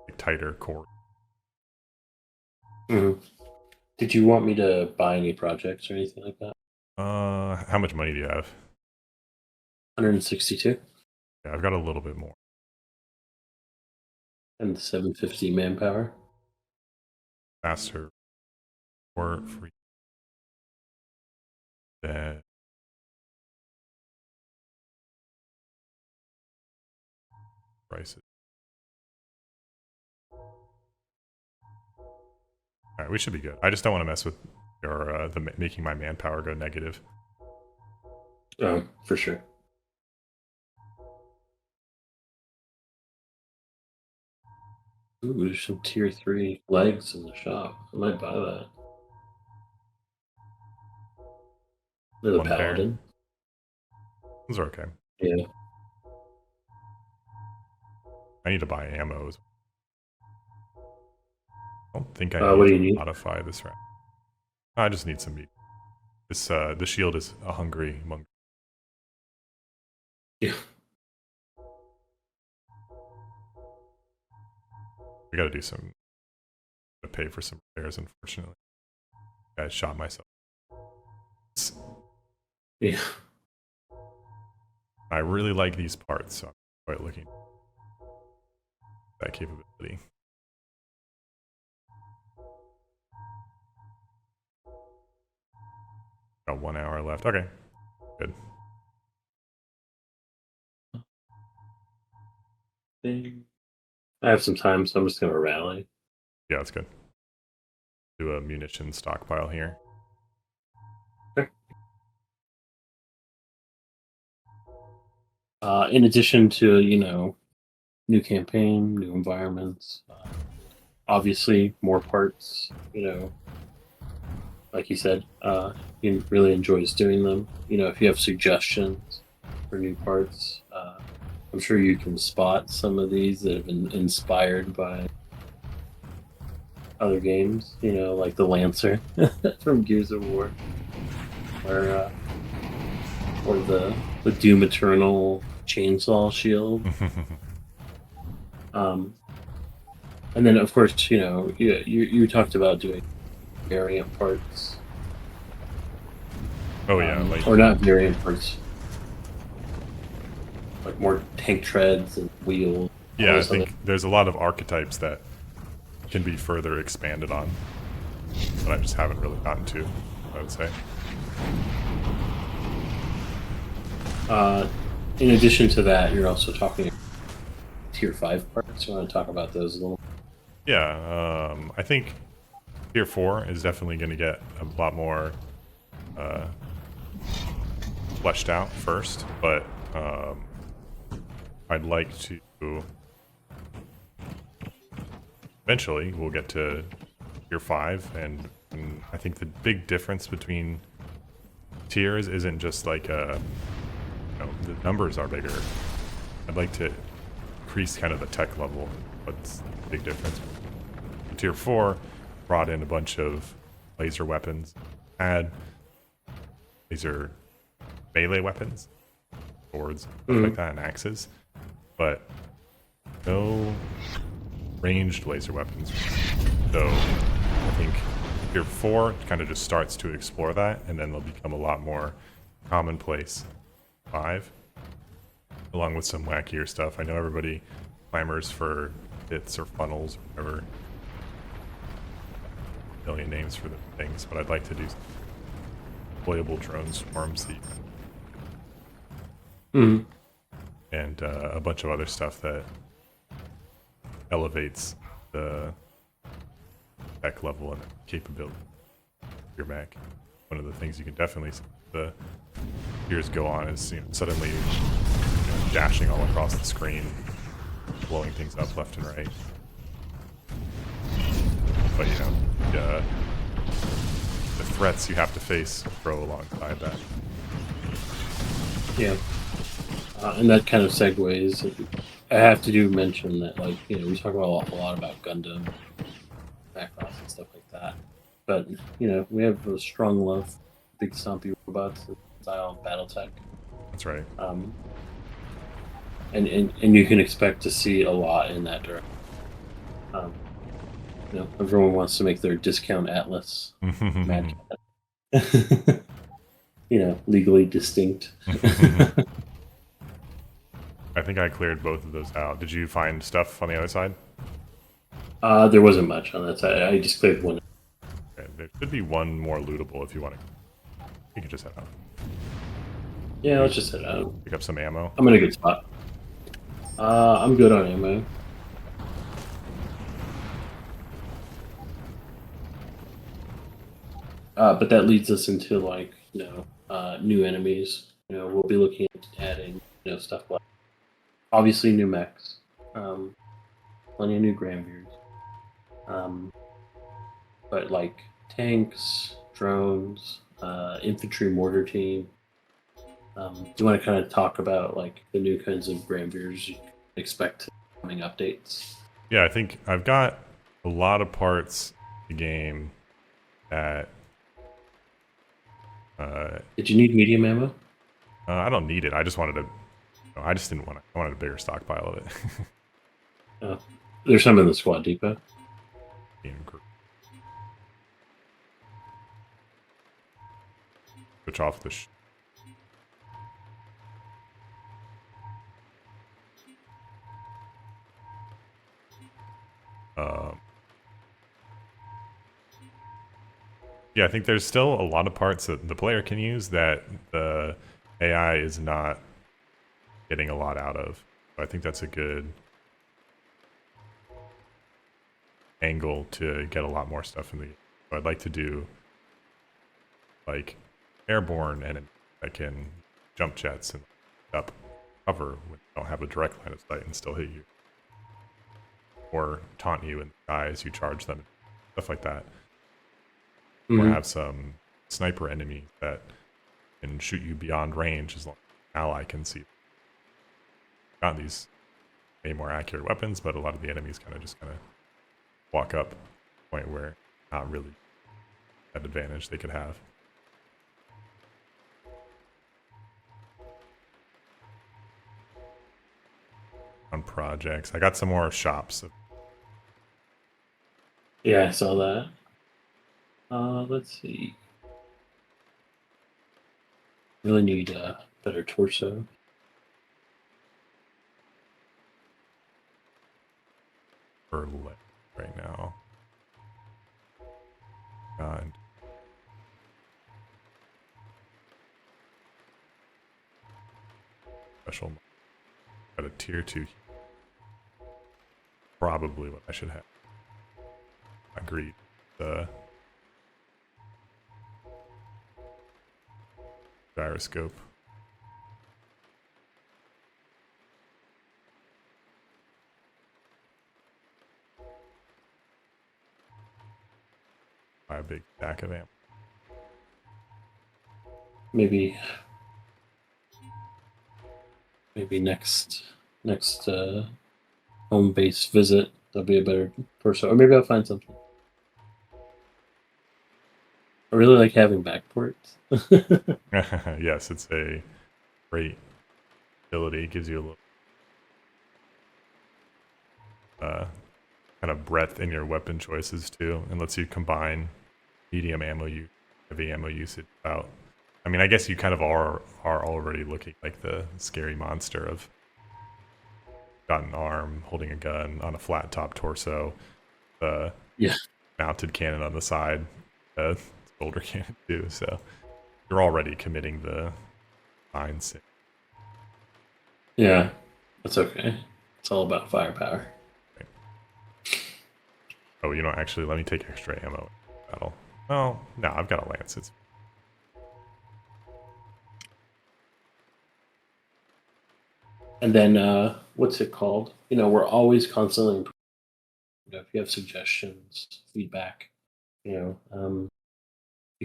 Speaker 1: like tighter core.
Speaker 2: Mhm. Did you want me to buy any projects or anything like that?
Speaker 1: How much money do you have?
Speaker 2: 162
Speaker 1: Yeah, I've got a little bit more.
Speaker 2: and 750 manpower.
Speaker 1: Faster or free than prices. All right, we should be good. I just don't want to mess with your making my manpower go negative.
Speaker 2: Oh, for sure. Ooh, there's some tier 3 legs in the shop. I might buy that. They're the
Speaker 1: One pair.
Speaker 2: paladin.
Speaker 1: Those are okay.
Speaker 2: Yeah.
Speaker 1: I need to buy ammo. I don't think I
Speaker 2: What
Speaker 1: need
Speaker 2: do
Speaker 1: to
Speaker 2: you need?
Speaker 1: modify this round. I just need some meat. The shield is a hungry monk.
Speaker 2: Yeah.
Speaker 1: We got to do some to pay for some repairs. Unfortunately, I shot myself.
Speaker 2: Yeah.
Speaker 1: I really like these parts, so I'm quite looking at that capability. Got 1 hour left. Okay, good.
Speaker 2: I have some time, so I'm just gonna rally.
Speaker 1: Yeah, that's good. Do a munition stockpile here.
Speaker 2: Okay. In addition to new campaign, new environments, obviously more parts. Like you said, he really enjoys doing them. If you have suggestions for new parts, I'm sure you can spot some of these that have been inspired by other games. Like the Lancer from Gears of War, or the Doom Eternal chainsaw shield. Um, and then of course, you talked about doing variant parts.
Speaker 1: Oh yeah, like
Speaker 2: Or not variant parts, like more tank treads and wheels. All
Speaker 1: yeah, I
Speaker 2: those other.
Speaker 1: think there's a lot of archetypes that can be further expanded on, but I just haven't really gotten to, I would say.
Speaker 2: In addition to that, you're also talking tier 5 parts. You want to talk about those a little?
Speaker 1: Yeah, I think Tier 4 is definitely going to get a lot more fleshed out first, but I'd like to... Eventually, we'll get to Tier 5, and I think the big difference between tiers isn't just like the numbers are bigger. I'd like to increase kind of the tech level. What's the big difference? Tier 4 brought in a bunch of laser weapons, add laser melee weapons, swords, stuff like that, and axes, but no ranged laser weapons. So I think Tier 4 kind of just starts to explore that, and then they'll become a lot more commonplace. 5, along with some wackier stuff. I know everybody clamors for bits or funnels or whatever. A million names for the things, but I'd like to do deployable drone swarms and a bunch of other stuff that elevates the tech level and capability of your mech. One of the things you can definitely see the tiers go on is suddenly dashing all across the screen, blowing things up left and right. But the threats you have to face grow alongside that.
Speaker 2: Yeah. And that kind of segues. I have to mention that, we talk about a lot about Gundam, Macross, and stuff like that. But we have a strong love for big stompy robots style BattleTech.
Speaker 1: That's right.
Speaker 2: And you can expect to see a lot in that direction. Everyone wants to make their discount Atlas Mad Cat. Legally distinct.
Speaker 1: I think I cleared both of those out. Did you find stuff on the other side?
Speaker 2: There wasn't much on that side. I just cleared one.
Speaker 1: Okay, there should be one more lootable if you want to. You can just head out.
Speaker 2: Yeah, let's just head out.
Speaker 1: Pick up some ammo.
Speaker 2: I'm in a good spot. I'm good on ammo. But that leads us into new enemies. We'll be looking at adding stuff like obviously new mechs, plenty of new Granvirs, but like tanks, drones, infantry mortar team. Do you want to kind of talk about the new kinds of Granvirs you can expect coming updates?
Speaker 1: Yeah, I think I've got a lot of parts in the game that.
Speaker 2: Did you need medium ammo?
Speaker 1: I don't need it. I just wanted to. I just didn't want to. I wanted a bigger stockpile of it.
Speaker 2: There's some in the squad depot.
Speaker 1: Switch off the. Yeah, I think there's still a lot of parts that the player can use that the AI is not getting a lot out of. I think that's a good angle to get a lot more stuff in the game. So I'd like to do airborne and I can jump jets and up cover when they don't have a direct line of sight and still hit you. Or taunt you in the sky as you charge them. Stuff like that. Or have some sniper enemies that can shoot you beyond range as long as an ally can see. Got these way more accurate weapons, but a lot of the enemies kind of walk up to a point where not really that advantage they could have. On projects, I got some more shops.
Speaker 2: Yeah, I saw that. Let's see. Really need a better torso.
Speaker 1: For right now. God. Special. Got a tier 2. Probably what I should have. Agreed. The gyroscope. Buy a big stack of ammo.
Speaker 2: Maybe next home base visit there'll be a better torso, or maybe I'll find something. I really like having backports.
Speaker 1: Yes, it's a great ability. It gives you a little kind of breadth in your weapon choices too, and lets you combine medium ammo heavy ammo usage out. I mean, I guess you kind of are already looking like the scary monster of got an arm, holding a gun on a flat top torso,
Speaker 2: Yeah.
Speaker 1: mounted cannon on the side, shoulder cannon too. So you're already committing the mindset.
Speaker 2: Yeah, that's okay. It's all about firepower.
Speaker 1: Right. Oh, actually, let me take extra ammo in battle. Oh, no, I've got a lance. It's
Speaker 2: And then what's it called? We're always constantly improving. If you have suggestions, feedback, you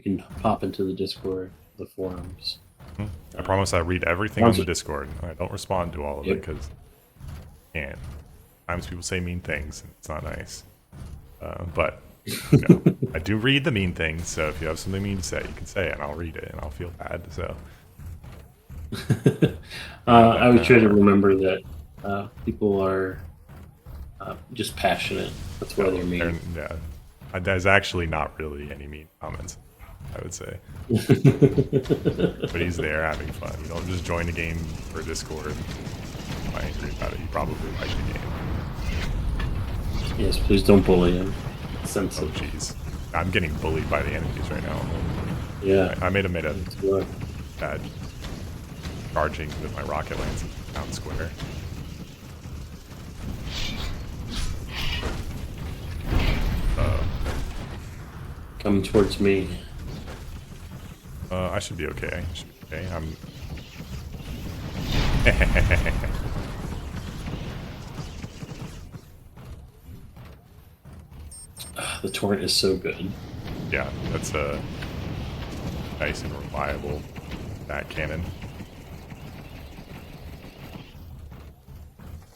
Speaker 2: can pop into the Discord, the forums.
Speaker 1: I promise I read everything on the Discord. I don't respond to all of it because I can't. Sometimes people say mean things and it's not nice. But I do read the mean things, so if you have something mean to say, you can say it and I'll read it and I'll feel bad. So
Speaker 2: I would try to remember that people are just passionate. That's why they're mean.
Speaker 1: Yeah, there's actually not really any mean comments, I would say. But he's there having fun. You don't just join a game for Discord and be angry about it. You probably like the game.
Speaker 2: Yes, please don't bully him.
Speaker 1: Oh,
Speaker 2: Sensitive.
Speaker 1: jeez. I'm getting bullied by the enemies right now.
Speaker 2: Yeah.
Speaker 1: I made a bad charging with my rocket lance in the town square.
Speaker 2: Come towards me.
Speaker 1: I should be okay. I'm.
Speaker 2: The torrent is so good.
Speaker 1: Yeah, that's a nice and reliable back cannon.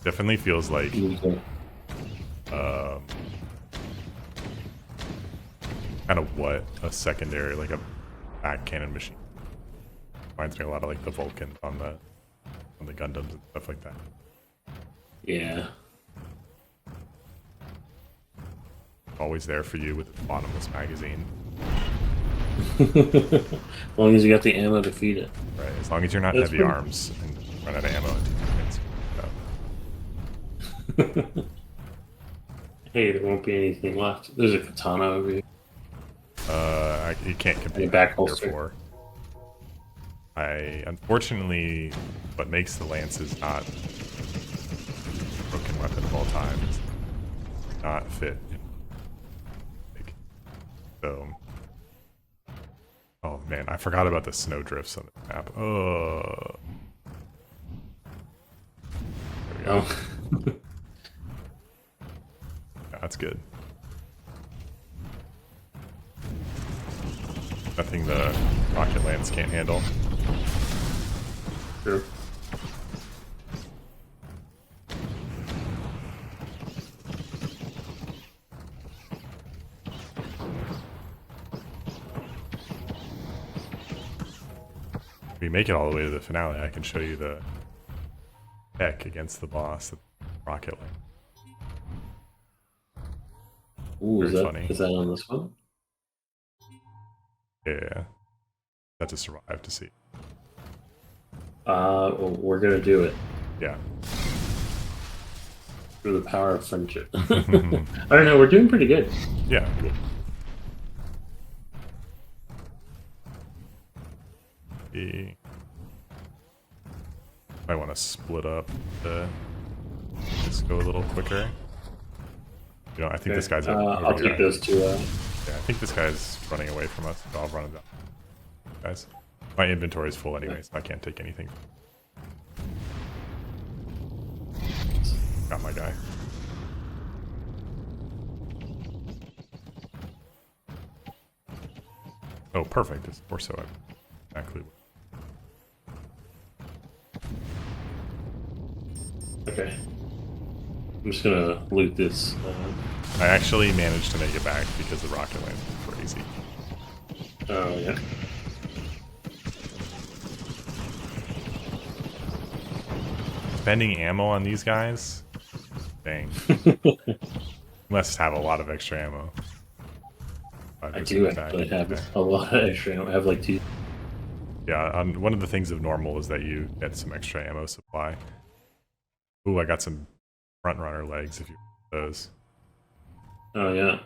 Speaker 1: Definitely feels like kind of what a secondary, like a back cannon machine. Reminds me a lot of like the Vulcans on the Gundams and stuff like that.
Speaker 2: Yeah.
Speaker 1: Always there for you with a bottomless magazine.
Speaker 2: As long as you got the ammo to feed it.
Speaker 1: Right, as long as you're not
Speaker 2: That's
Speaker 1: heavy
Speaker 2: pretty...
Speaker 1: arms and run out of ammo in 2 minutes.
Speaker 2: Hey, there won't be anything left. There's a katana over here.
Speaker 1: You can't compete
Speaker 2: back
Speaker 1: with
Speaker 2: holster.
Speaker 1: Tier 4. Unfortunately, what makes the lances not a broken weapon of all time is not fit. So, oh man, I forgot about the snow drifts on the map. Oh, go.
Speaker 2: Oh.
Speaker 1: Yeah, that's good. Nothing the rocket lance can't handle.
Speaker 2: Sure.
Speaker 1: If we make it all the way to the finale, I can show you the deck against the boss, the rocket lance.
Speaker 2: Ooh,
Speaker 1: Very funny.
Speaker 2: is that on this one?
Speaker 1: Yeah. That's to survive to see.
Speaker 2: Well, we're gonna do it
Speaker 1: Yeah.
Speaker 2: through the power of friendship. I don't know. We're doing pretty good.
Speaker 1: Yeah. I want to split up to just go a little quicker. You know, I think this guy's over
Speaker 2: I'll
Speaker 1: here.
Speaker 2: take those two out.
Speaker 1: Yeah, I think this guy's running away from us, so I'll run it down. Guys, my inventory is full anyway, so I can't take anything. Got my guy. Oh, perfect. It's more so exactly.
Speaker 2: Okay. I'm just gonna loot this.
Speaker 1: I actually managed to make it back because the rocket lance was crazy.
Speaker 2: Oh yeah.
Speaker 1: Spending ammo on these guys? Dang. Must have a lot of extra ammo.
Speaker 2: I do actually have a lot of extra ammo. I have like 2.
Speaker 1: Yeah, one of the things of normal is that you get some extra ammo supply. Ooh, I got some front runner legs if you want those.
Speaker 2: Oh yeah.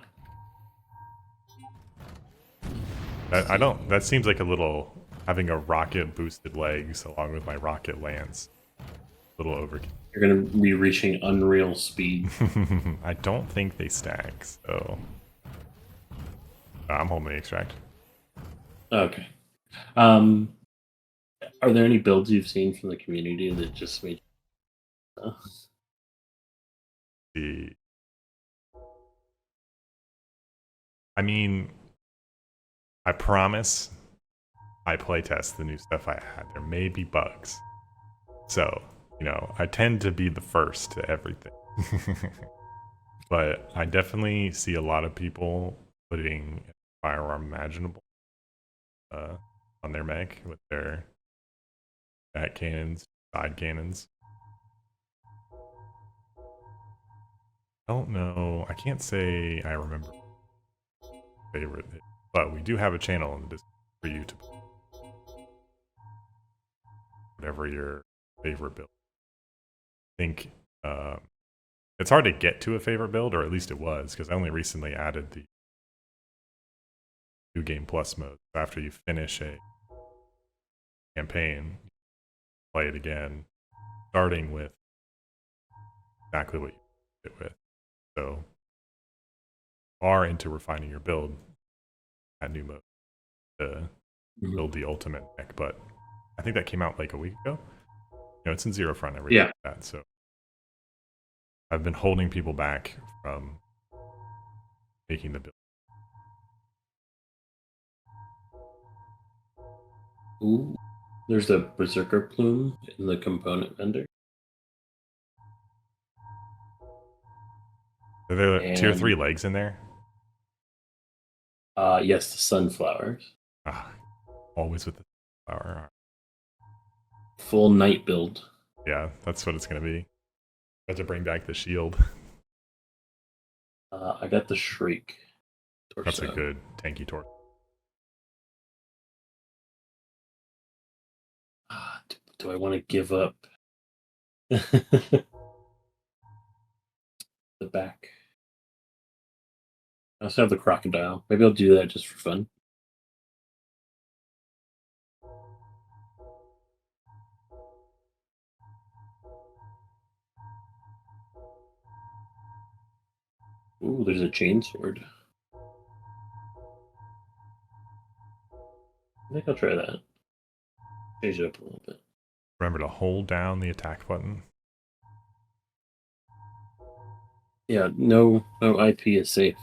Speaker 1: That seems like a little, having a rocket boosted legs along with my rocket lance. A little overkill.
Speaker 2: You're gonna be reaching unreal speed.
Speaker 1: I don't think they stack, so I'm holding the extract.
Speaker 2: Okay. Are there any builds you've seen from the community that just made?
Speaker 1: The, I mean, I promise I playtest the new stuff I had. There may be bugs. So, you know, I tend to be the first to everything. But I definitely see a lot of people putting firearm imaginable on their mech with their back cannons, side cannons. I don't know. I can't say I remember favorite, but we do have a channel in the Discord for you to whatever your favorite build. I think it's hard to get to a favorite build, or at least it was, because I only recently added the new game plus mode. So after you finish a campaign, play it again, starting with exactly what you did it with. So far into refining your build, that new mode to build the ultimate mech. But I think that came out like a week ago. You know, it's in Zero Front every that, so I've been holding people back from making the build.
Speaker 2: Ooh, there's a berserker plume in the component vendor.
Speaker 1: Are there tier 3 legs in there?
Speaker 2: Yes, the sunflowers.
Speaker 1: Always with the flower.
Speaker 2: Full night build.
Speaker 1: Yeah, that's what it's gonna be. I have to bring back the shield.
Speaker 2: I got the shriek. Torso.
Speaker 1: That's a good tanky torso.
Speaker 2: Do I want to give up the back? I also have the crocodile. Maybe I'll do that just for fun. Ooh, there's a chainsword. I think I'll try that. Change it up a little bit.
Speaker 1: Remember to hold down the attack button.
Speaker 2: Yeah, no IP is safe.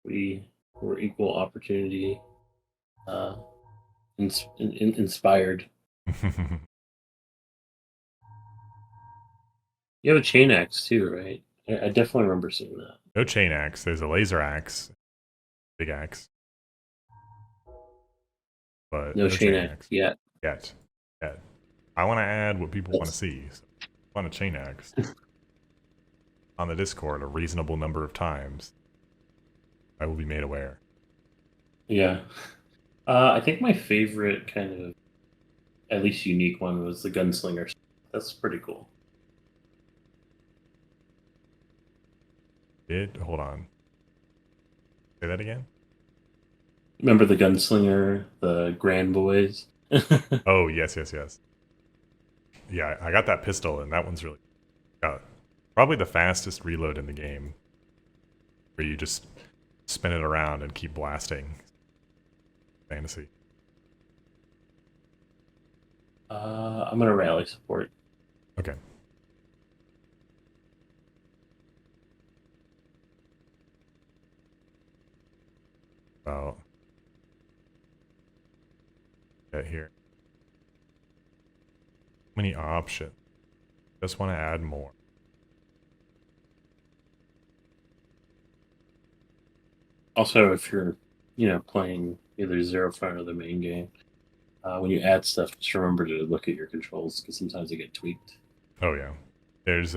Speaker 2: We're equal opportunity, uh, inspired. You have a chain axe too, right? I definitely remember seeing that.
Speaker 1: No chain axe. There's a laser axe, big axe, but
Speaker 2: No
Speaker 1: no
Speaker 2: chain
Speaker 1: chain
Speaker 2: axe
Speaker 1: axe
Speaker 2: yet.
Speaker 1: yet. Yet. I want to add what people want to
Speaker 2: That's
Speaker 1: see. So I want a chain axe on the Discord a reasonable number of times. I will be made aware.
Speaker 2: yeah. I think my favorite kind of at least unique one was the gunslinger. That's pretty cool.
Speaker 1: Did hold on. Say that again.
Speaker 2: Remember the gunslinger, the Grand Boys?
Speaker 1: Oh yes, yes, yes. Yeah, I got that pistol, and that one's really probably the fastest reload in the game, where you just spin it around and keep blasting. Fantasy.
Speaker 2: I'm gonna rally support.
Speaker 1: Okay. Well, get here. Many options. Just want to add more.
Speaker 2: Also, if you're, playing either Zero Front or the main game, when you add stuff, just remember to look at your controls because sometimes they get tweaked.
Speaker 1: Oh yeah. There's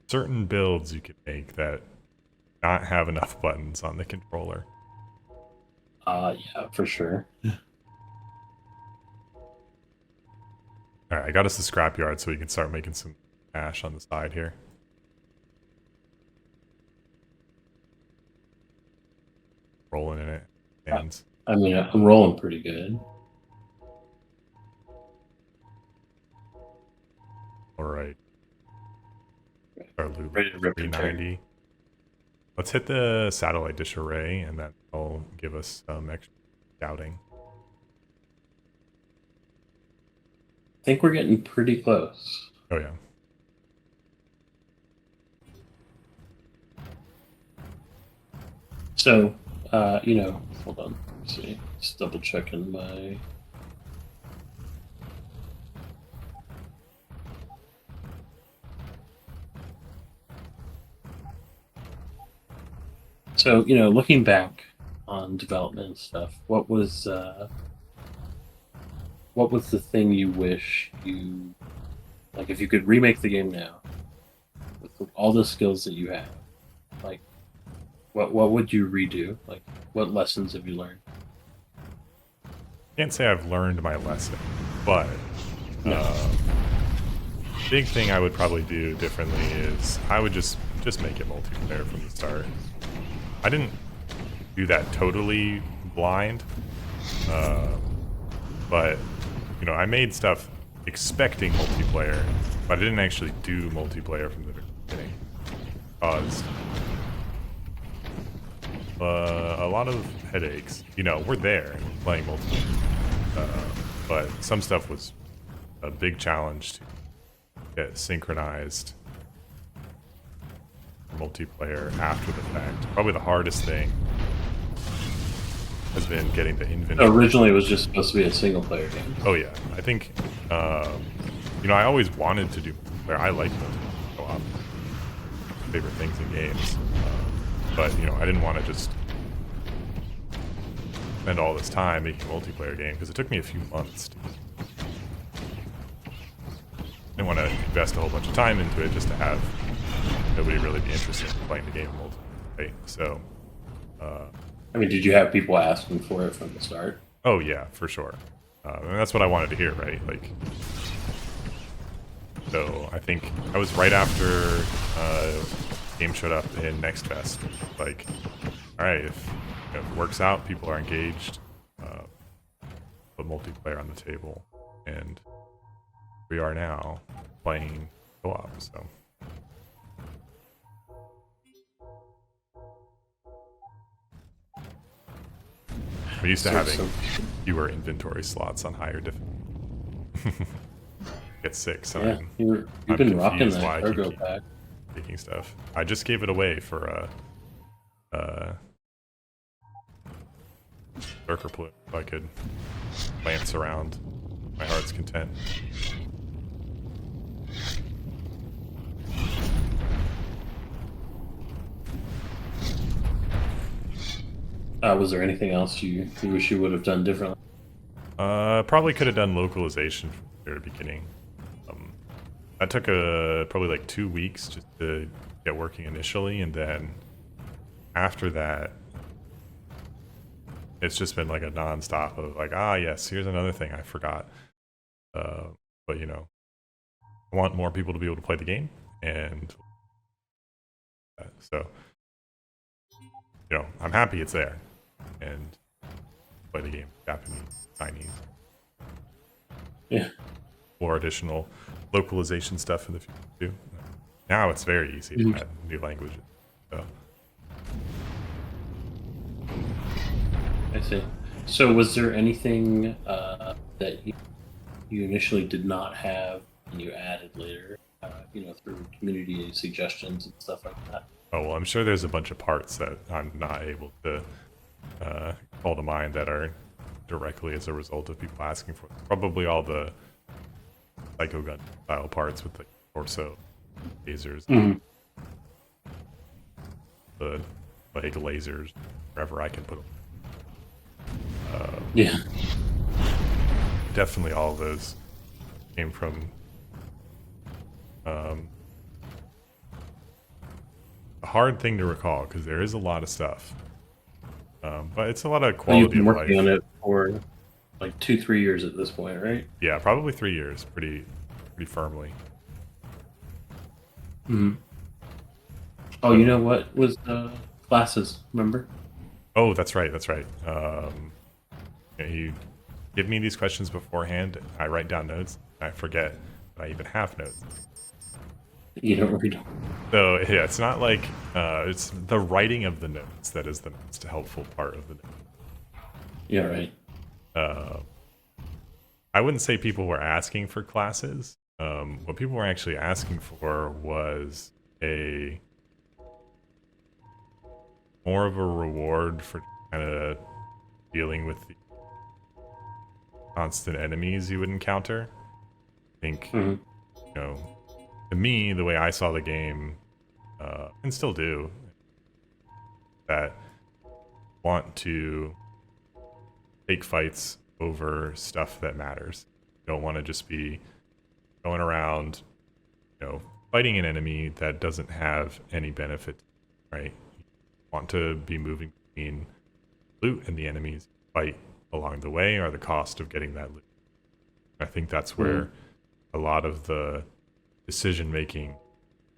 Speaker 1: certain builds you can make that not have enough buttons on the controller.
Speaker 2: Yeah, for sure.
Speaker 1: All right, I got us the scrapyard so we can start making some cash on the side here. Rolling in it. And
Speaker 2: I mean, I'm rolling pretty good.
Speaker 1: all right. Our loot
Speaker 2: Ready to rip and tear.
Speaker 1: 390. Let's hit the satellite dish array, and that'll give us some extra scouting.
Speaker 2: I think we're getting pretty close.
Speaker 1: Oh yeah.
Speaker 2: So, hold on. Let's see. Just double checking my. So, looking back on development and stuff, what was the thing you wish you like if you could remake the game now with all the skills that you have? Like, what would you redo? Like, what lessons have you learned?
Speaker 1: Can't say I've learned my lesson, but
Speaker 2: No.
Speaker 1: big thing I would probably do differently is I would just make it multiplayer from the start. I didn't do that totally blind, but I made stuff expecting multiplayer, but I didn't actually do multiplayer from the very beginning. Caused a lot of headaches. We're there playing multiplayer, but some stuff was a big challenge to get synchronized multiplayer after the fact. Probably the hardest thing has been getting the inventory.
Speaker 2: Originally, it was just supposed to be a single player game.
Speaker 1: Oh yeah, I think I always wanted to do multiplayer. I like multiplayer co-op. Favorite things in games, but I didn't want to just spend all this time making a multiplayer game because it took me a few months. I didn't want to invest a whole bunch of time into it just to have nobody really be interested in playing the game in multiplayer. Right? So.
Speaker 2: I mean, did you have people asking for it from the start?
Speaker 1: Oh yeah, for sure. And that's what I wanted to hear, right? Like, so I think I was right after game showed up in Next Fest. Like, all right, if it works out, people are engaged, put multiplayer on the table, and we are now playing co-op. So. We're used to having fewer inventory slots on higher difficulty. get sick, so
Speaker 2: Yeah, you've
Speaker 1: I'm
Speaker 2: been rocking
Speaker 1: confused
Speaker 2: that
Speaker 1: why I keep
Speaker 2: cargo pack.
Speaker 1: taking stuff. I just gave it away for a Lurker Plume so I could lance around my heart's content.
Speaker 2: Was there anything else you wish you would have done differently?
Speaker 1: Probably could have done localization from the very beginning. That took probably like 2 weeks just to get working initially, and then after that, it's just been like a non-stop of like, ah, yes, here's another thing I forgot. But you know, I want more people to be able to play the game, and so you know, I'm happy it's there, and play the game Japanese, Chinese,
Speaker 2: Yeah.
Speaker 1: or additional localization stuff in the future too. Now it's very easy to add new languages. So.
Speaker 2: I see. So, was there anything that you initially did not have and you added later? Through community suggestions and stuff like that.
Speaker 1: Oh well, I'm sure there's a bunch of parts that I'm not able to call to mind that are directly as a result of people asking for them. Probably all the psycho gun style parts with the torso lasers, the leg lasers, wherever I can put them.
Speaker 2: Yeah.
Speaker 1: Definitely all of those came from a hard thing to recall because there is a lot of stuff. But it's a lot of
Speaker 2: Well, you've
Speaker 1: quality
Speaker 2: been
Speaker 1: of
Speaker 2: working
Speaker 1: life.
Speaker 2: on it for like 2-3 years at this point, right?
Speaker 1: Yeah, probably 3 years, pretty firmly.
Speaker 2: Oh, you know what was classes? Remember?
Speaker 1: Oh, that's right, that's right. You give me these questions beforehand. I write down notes. I forget that I even have notes.
Speaker 2: You don't read them.
Speaker 1: So yeah, it's not like it's the writing of the notes that is the most helpful part of the note.
Speaker 2: Yeah, right.
Speaker 1: I wouldn't say people were asking for classes. What people were actually asking for was a more of a reward for kind of dealing with the constant enemies you would encounter. I think, you know, to me, the way I saw the game, and still do, that want to take fights over stuff that matters. You don't want to just be going around, fighting an enemy that doesn't have any benefit, right? You want to be moving between loot and the enemies you fight along the way, or the cost of getting that loot. I think that's where a lot of the decision-making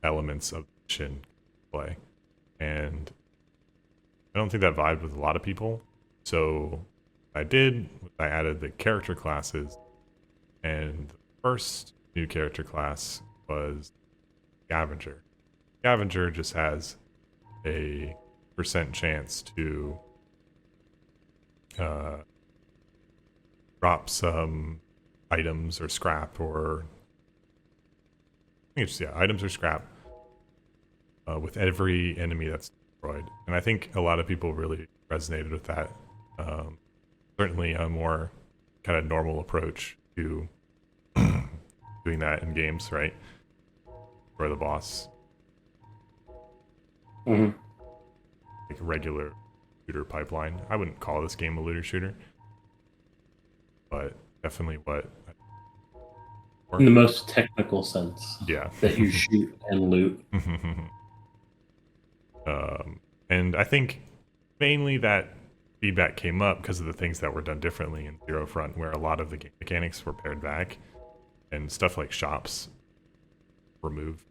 Speaker 1: elements of the mission play. And I don't think that vibed with a lot of people. So I added the character classes, and the first new character class was Scavenger. Scavenger just has a % chance to drop some items or scrap, or I think it's items or scrap with every enemy that's destroyed. And I think a lot of people really resonated with that. Certainly a more kind of normal approach to doing that in games, right? For the boss. Like a regular shooter pipeline. I wouldn't call this game a looter shooter, but definitely what.
Speaker 2: In the most technical sense.
Speaker 1: Yeah.
Speaker 2: That you shoot and loot.
Speaker 1: And I think mainly that feedback came up because of the things that were done differently in Zero Front, where a lot of the game mechanics were pared back, and stuff like shops removed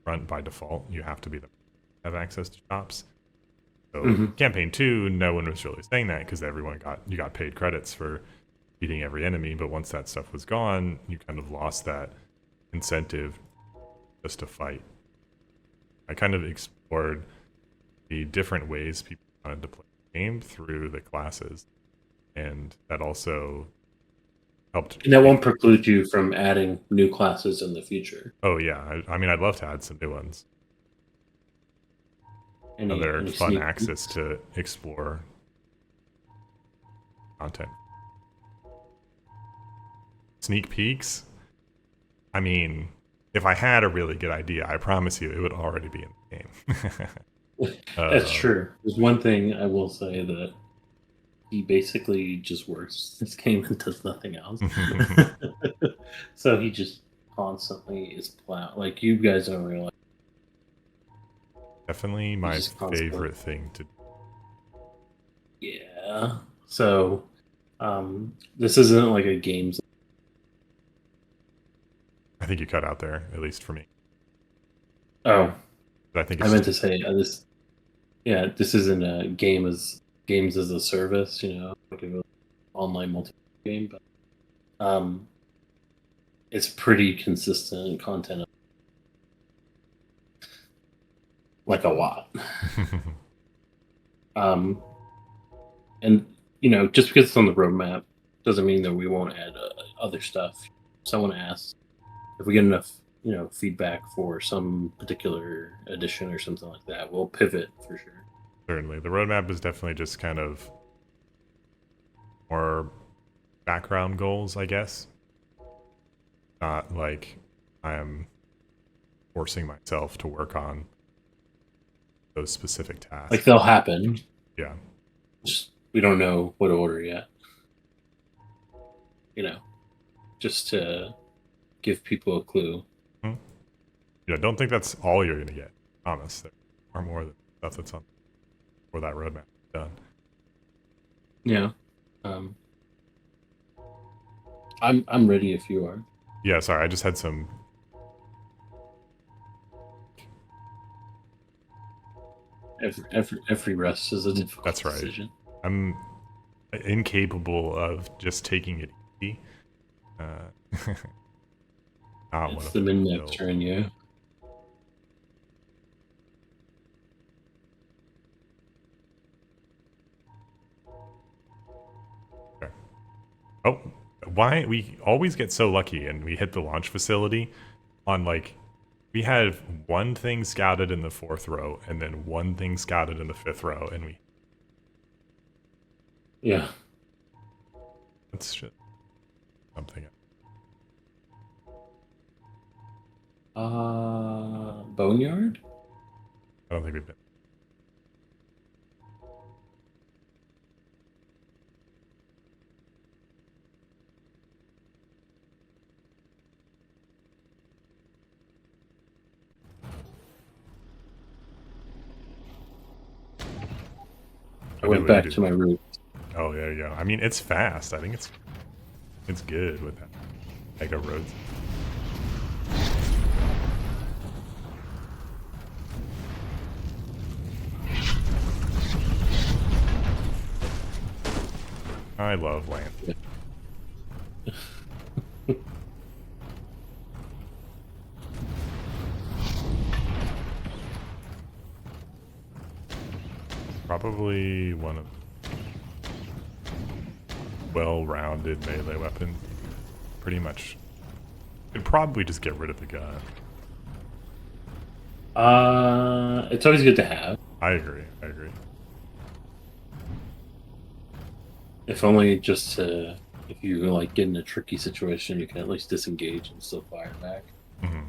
Speaker 1: front by default. You have to have access to shops. So campaign 2, no one was really saying that because you got paid credits for beating every enemy, but once that stuff was gone, you kind of lost that incentive just to fight. I kind of explored the different ways people wanted to play the game through the classes, and that also helped.
Speaker 2: And that won't preclude you from adding new classes in the future.
Speaker 1: Oh yeah, I mean, I'd love to add some new ones. Another
Speaker 2: Any
Speaker 1: fun
Speaker 2: sneak
Speaker 1: axis
Speaker 2: peeks?
Speaker 1: to explore content. Sneak peeks. I mean, if I had a really good idea, I promise you, it would already be in the game.
Speaker 2: That's
Speaker 1: uh,
Speaker 2: true. There's one thing I will say that he basically just works this game and does nothing else. So he just constantly is plow. Like you guys don't realize,
Speaker 1: Definitely
Speaker 2: he
Speaker 1: my
Speaker 2: just constantly.
Speaker 1: favorite thing to.
Speaker 2: Yeah. So this isn't like a games.
Speaker 1: I think you cut out there, at least for me.
Speaker 2: Oh,
Speaker 1: But I think
Speaker 2: I
Speaker 1: it's
Speaker 2: meant
Speaker 1: just.
Speaker 2: to say this. Yeah, this isn't a game as games as a service. Like an online multi game, but um, it's pretty consistent content, like a lot. Um, and just because it's on the roadmap doesn't mean that we won't add other stuff. Someone asks if we get enough, feedback for some particular edition or something like that, we'll pivot for sure.
Speaker 1: Certainly. The roadmap is definitely just kind of more background goals, I guess. Not like I am forcing myself to work on those specific
Speaker 2: Like
Speaker 1: tasks.
Speaker 2: they'll happen.
Speaker 1: Yeah.
Speaker 2: Just, we don't know what order yet. Just to give people a clue.
Speaker 1: Hmm. Don't think that's all you're going to get. Promise. There are more stuff that's on for that roadmap done.
Speaker 2: Yeah. Um, I'm ready if you are.
Speaker 1: Yeah, sorry, I just had some.
Speaker 2: Every rest is a difficult
Speaker 1: That's right.
Speaker 2: decision.
Speaker 1: I'm incapable of just taking it easy. Not one
Speaker 2: It's
Speaker 1: of
Speaker 2: the
Speaker 1: my
Speaker 2: min
Speaker 1: skills.
Speaker 2: maxer in you.
Speaker 1: Okay. Oh, why we always get so lucky and we hit the launch facility on like we had one thing scouted in the 4th row and then one thing scouted in the 5th row and we
Speaker 2: Yeah.
Speaker 1: that's just something.
Speaker 2: Boneyard?
Speaker 1: I don't think we've been.
Speaker 2: I
Speaker 1: Do
Speaker 2: went
Speaker 1: what you
Speaker 2: back
Speaker 1: do.
Speaker 2: to my roots.
Speaker 1: Oh, there you go. I mean, it's fast. I think it's good with that mega roads. I love land. Probably one of well-rounded melee weapons. Pretty much. Could probably just get rid of the gun.
Speaker 2: It's always good to have.
Speaker 1: I agree. I agree.
Speaker 2: If only just to, if you like get in a tricky situation, you can at least disengage and still fire back.
Speaker 1: Hmm.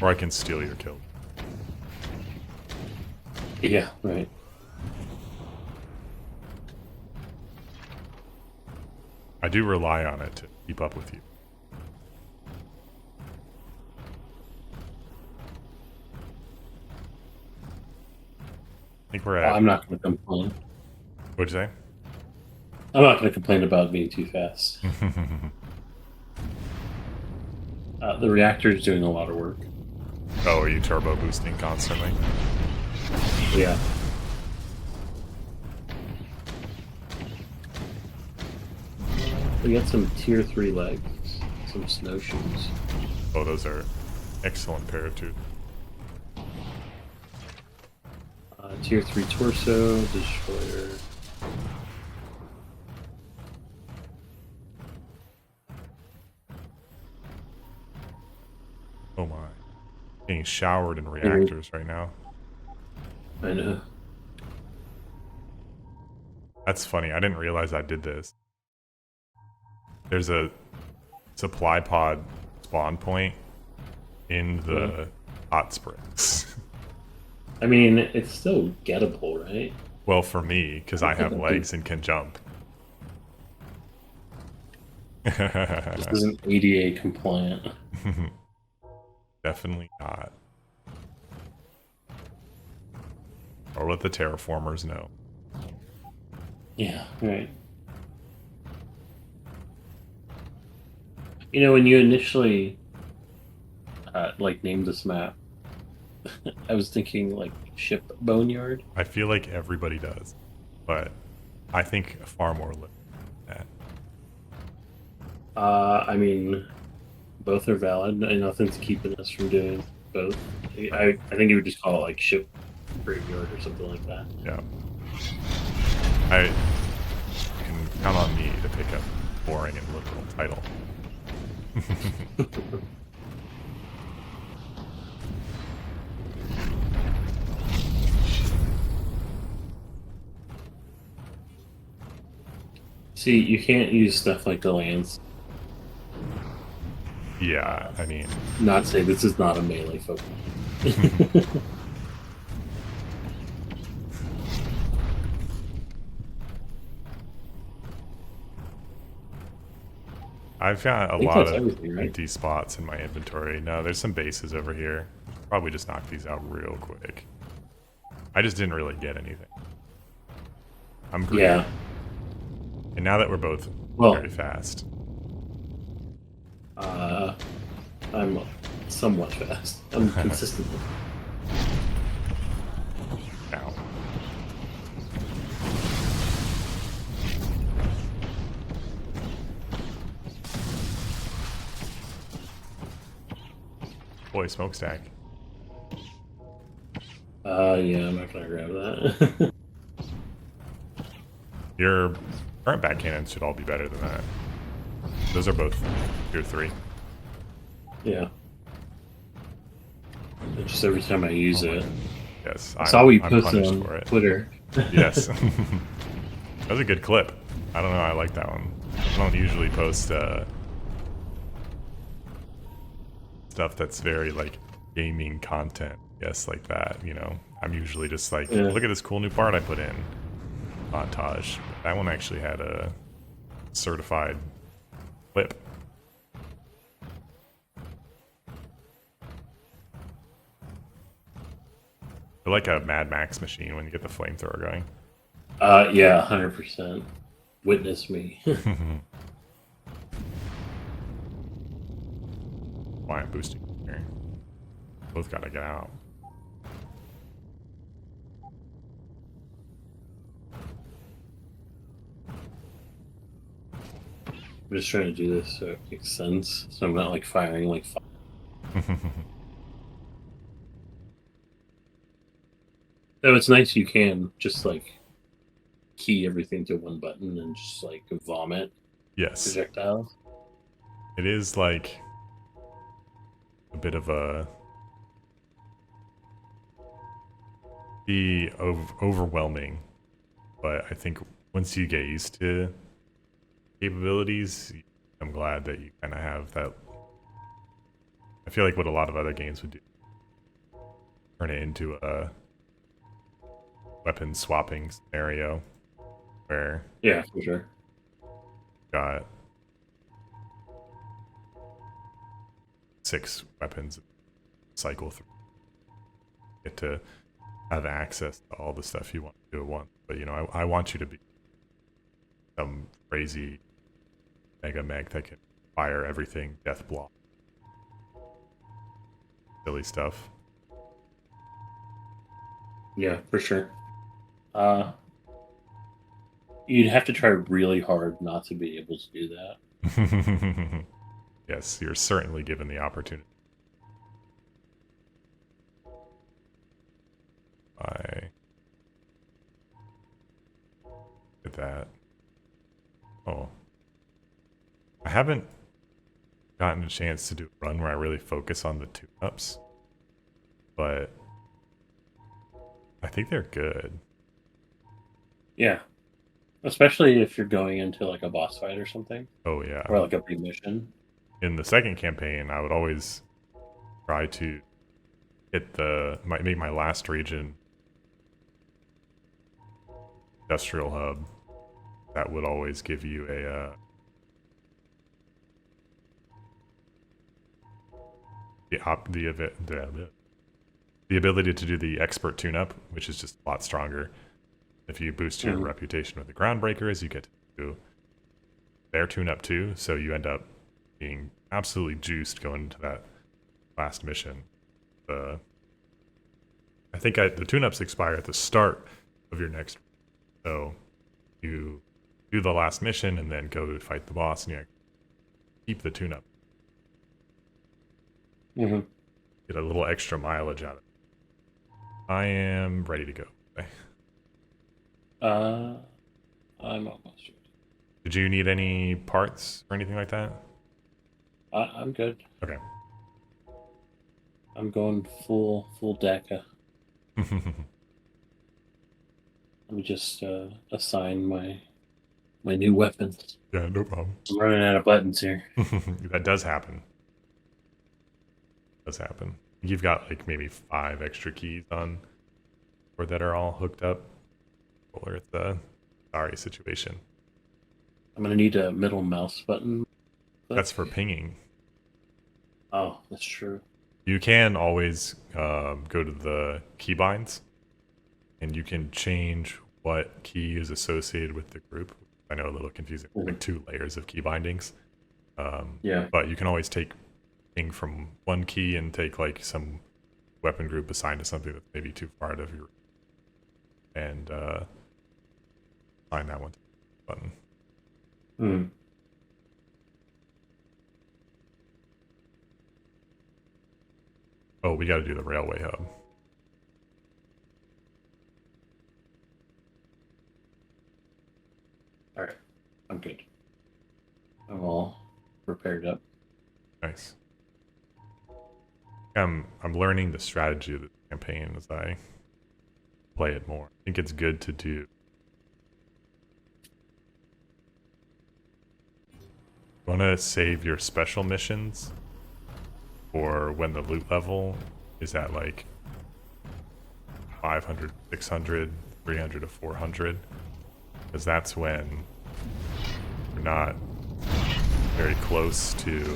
Speaker 1: Or I can steal your kill.
Speaker 2: Yeah, right.
Speaker 1: I do rely on it to keep up with you. I think we're at.
Speaker 2: I'm not going to complain.
Speaker 1: What'd you say?
Speaker 2: I'm not going to complain about being too fast. The reactor is doing a lot of work.
Speaker 1: Oh, are you turbo boosting constantly?
Speaker 2: Yeah. We got some tier 3 legs, some snowshoes.
Speaker 1: Oh, those are excellent parachute.
Speaker 2: Tier 3 torso, destroyer.
Speaker 1: being showered in reactors right now.
Speaker 2: I know.
Speaker 1: That's funny. I didn't realize I did this. There's a supply pod spawn point in the hot springs.
Speaker 2: I mean, it's still gettable, right?
Speaker 1: Well, for me, because I have legs and can jump.
Speaker 2: This isn't ADA compliant.
Speaker 1: Definitely not. Or let the terraformers know.
Speaker 2: Yeah, right. You know, when you initially like named this map, I was thinking like ship boneyard.
Speaker 1: I feel like everybody does, but I think far more than that.
Speaker 2: I mean, both are valid, and nothing's keeping us from doing both. I think you would just call it like ship graveyard or something like that.
Speaker 1: Yeah. You can count on me to pick up boring and literal title.
Speaker 2: See, you can't use stuff like the lance.
Speaker 1: Yeah, I mean,
Speaker 2: Not say this is not a melee focus.
Speaker 1: I've got a
Speaker 2: think
Speaker 1: lot
Speaker 2: that's
Speaker 1: of
Speaker 2: everything, right?
Speaker 1: empty spots in my inventory. No, there's some bases over here. Probably just knock these out real quick. I just didn't really get anything. I'm green.
Speaker 2: Yeah.
Speaker 1: And now that we're both
Speaker 2: Well,
Speaker 1: very fast.
Speaker 2: I'm somewhat fast. I'm consistent.
Speaker 1: Now. Boy, smokestack.
Speaker 2: Yeah, I'm not gonna grab that.
Speaker 1: Your current back cannons should all be better than that. Those are both tier 3.
Speaker 2: Yeah. Just every time I use it.
Speaker 1: Yes,
Speaker 2: I saw what you
Speaker 1: I'm
Speaker 2: posted
Speaker 1: punished
Speaker 2: on
Speaker 1: for it.
Speaker 2: Twitter.
Speaker 1: Yes. That was a good clip. I don't know, I like that one. I don't usually post stuff that's very like gaming content. Yes, like that, you know. I'm usually just like,
Speaker 2: Yeah.
Speaker 1: look at this cool new part I put in. Montage. That one actually had a certified clip. They're like a Mad Max machine when you get the flamethrower going.
Speaker 2: Yeah, 100%. Witness me.
Speaker 1: Why I'm boosting here. Both gotta get out.
Speaker 2: I'm just trying to do this so it makes sense. So I'm not like firing like So it's nice you can just like key everything to one button and just like vomit
Speaker 1: Yes.
Speaker 2: projectiles.
Speaker 1: It is like a bit of a overwhelming, but I think once you get used to capabilities, I'm glad that you kind of have that. I feel like what a lot of other games would do, turn it into a weapon swapping scenario where
Speaker 2: Yeah, for sure.
Speaker 1: you got 6 weapons cycle through, get to have access to all the stuff you want to do at once. But you know, I want you to be some crazy mega mech that can fire everything death block, silly stuff.
Speaker 2: Yeah, for sure. You'd have to try really hard not to be able to do that.
Speaker 1: Yes, you're certainly given the opportunity. I did that. Oh, I haven't gotten a chance to do a run where I really focus on the tune-ups. but I think they're good.
Speaker 2: Yeah, especially if you're going into like a boss fight or something,
Speaker 1: Oh yeah.
Speaker 2: or like a big mission.
Speaker 1: In the second campaign, I would always try to hit make my last region industrial hub. That would always give you a the ability to do the expert tune-up, which is just a lot stronger. If you boost your reputation with the groundbreakers, you get to do their tune-up too, so you end up being absolutely juiced going into that last mission. I think the tune-ups expire at the start of your next, so you do the last mission and then go to fight the boss, and you keep the tune-up.
Speaker 2: Mm-hmm.
Speaker 1: Get a little extra mileage out of it. I am ready to go.
Speaker 2: I'm almost ready.
Speaker 1: Did you need any parts or anything like that?
Speaker 2: I'm good.
Speaker 1: Okay.
Speaker 2: I'm going full deca. Let me just assign my new weapons.
Speaker 1: Yeah, no problem.
Speaker 2: I'm running out of buttons here.
Speaker 1: That does happen. Does happen. You've got like maybe 5 extra keys on, or that are all hooked up, or it's a sorry situation.
Speaker 2: I'm gonna need a middle mouse button.
Speaker 1: That's for pinging.
Speaker 2: Oh, that's true.
Speaker 1: You can always go to the keybinds, and you can change what key is associated with the group. I know, a little confusing, like 2 layers of key bindings.
Speaker 2: Yeah.
Speaker 1: But you can always take ping from one key and take like some weapon group assigned to something that's maybe too far out of your, and find that one button.
Speaker 2: Hmm.
Speaker 1: Oh, we got to do the railway hub.
Speaker 2: All right, I'm good. I'm all prepared up.
Speaker 1: Nice. I'm learning the strategy of the campaign as I play it more. I think it's good to do. You want to save your special missions for when the loot level is at like 500, 600, 300 to 400, because that's when you're not very close to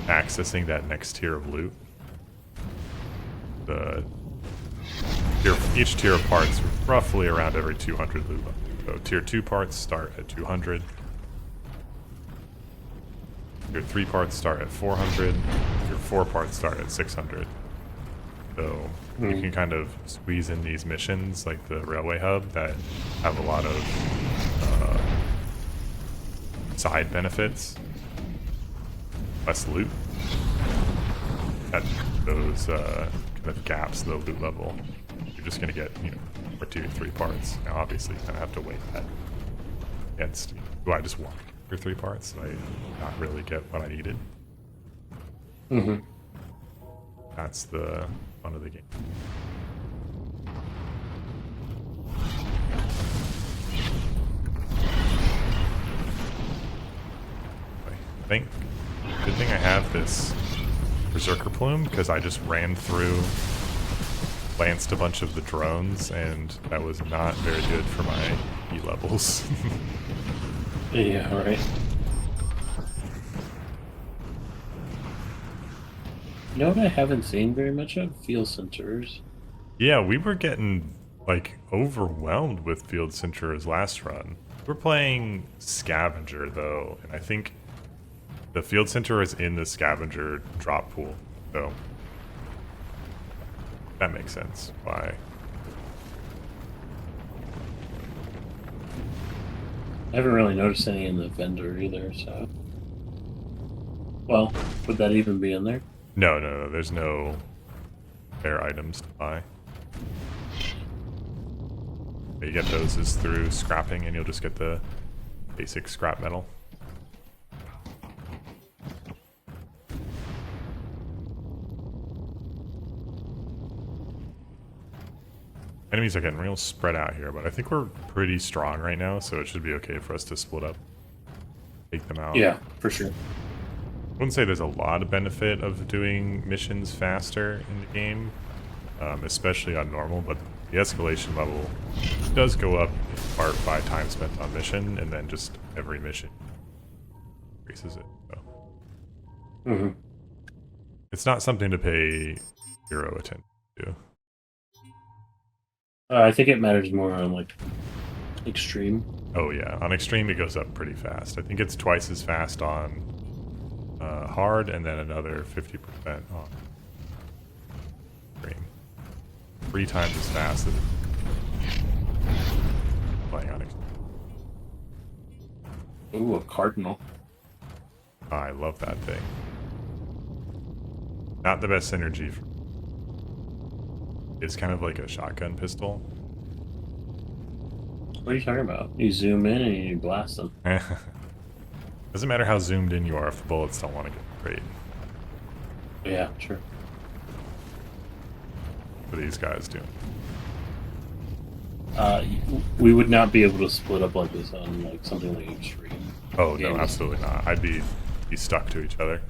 Speaker 1: accessing that next tier of loot. Each tier of parts roughly around every 200 loot level. So tier 2 parts start at 200. Tier 3 parts start at 400. Tier 4 parts start at 600. So you can kind of squeeze in these missions like the railway hub that have a lot of side benefits. Less loot. At those kind of gaps, the loot level, you're just going to get, or 2 or 3 parts. Now, obviously, you kind of have to weigh that against, do I just want 2 or 3 parts? I not really get what I needed.
Speaker 2: Mm-hmm.
Speaker 1: That's the fun of the game. I think good thing I have this Berserker Plume, because I just ran through, lanced a bunch of the drones, and that was not very good for my E levels.
Speaker 2: Yeah, right. You know what I haven't seen very much of? Field centers.
Speaker 1: Yeah, we were getting like overwhelmed with Field Centers last run. We're playing Scavenger though, and I think the Field Center is in the Scavenger drop pool, so that makes sense why.
Speaker 2: I haven't really noticed any in the vendor either, so. Well, would that even be in there?
Speaker 1: No, there's no rare items to buy. You get those is through scrapping, and you'll just get the basic scrap metal. Enemies are getting real spread out here, but I think we're pretty strong right now, so it should be okay for us to split up. Take them out.
Speaker 2: Yeah, for sure.
Speaker 1: I wouldn't say there's a lot of benefit of doing missions faster in the game, especially on normal, but the escalation level does go up in part by time spent on mission, and then just every mission increases it. So
Speaker 2: Hmm.
Speaker 1: it's not something to pay zero attention to.
Speaker 2: I think it matters more on like extreme.
Speaker 1: Oh yeah, on extreme it goes up pretty fast. I think it's twice as fast on hard, and then another 50% on extreme. 3 times as fast as playing on extreme.
Speaker 2: Ooh, a cardinal.
Speaker 1: I love that thing. Not the best synergy. It's kind of like a shotgun pistol.
Speaker 2: What are you talking about? You zoom in and you blast them.
Speaker 1: Doesn't matter how zoomed in you are if the bullets don't want to get straight.
Speaker 2: Yeah, sure.
Speaker 1: What are these guys doing?
Speaker 2: We would not be able to split up like this on like something like extreme.
Speaker 1: Oh no,
Speaker 2: Games.
Speaker 1: absolutely not. I'd be stuck to each other.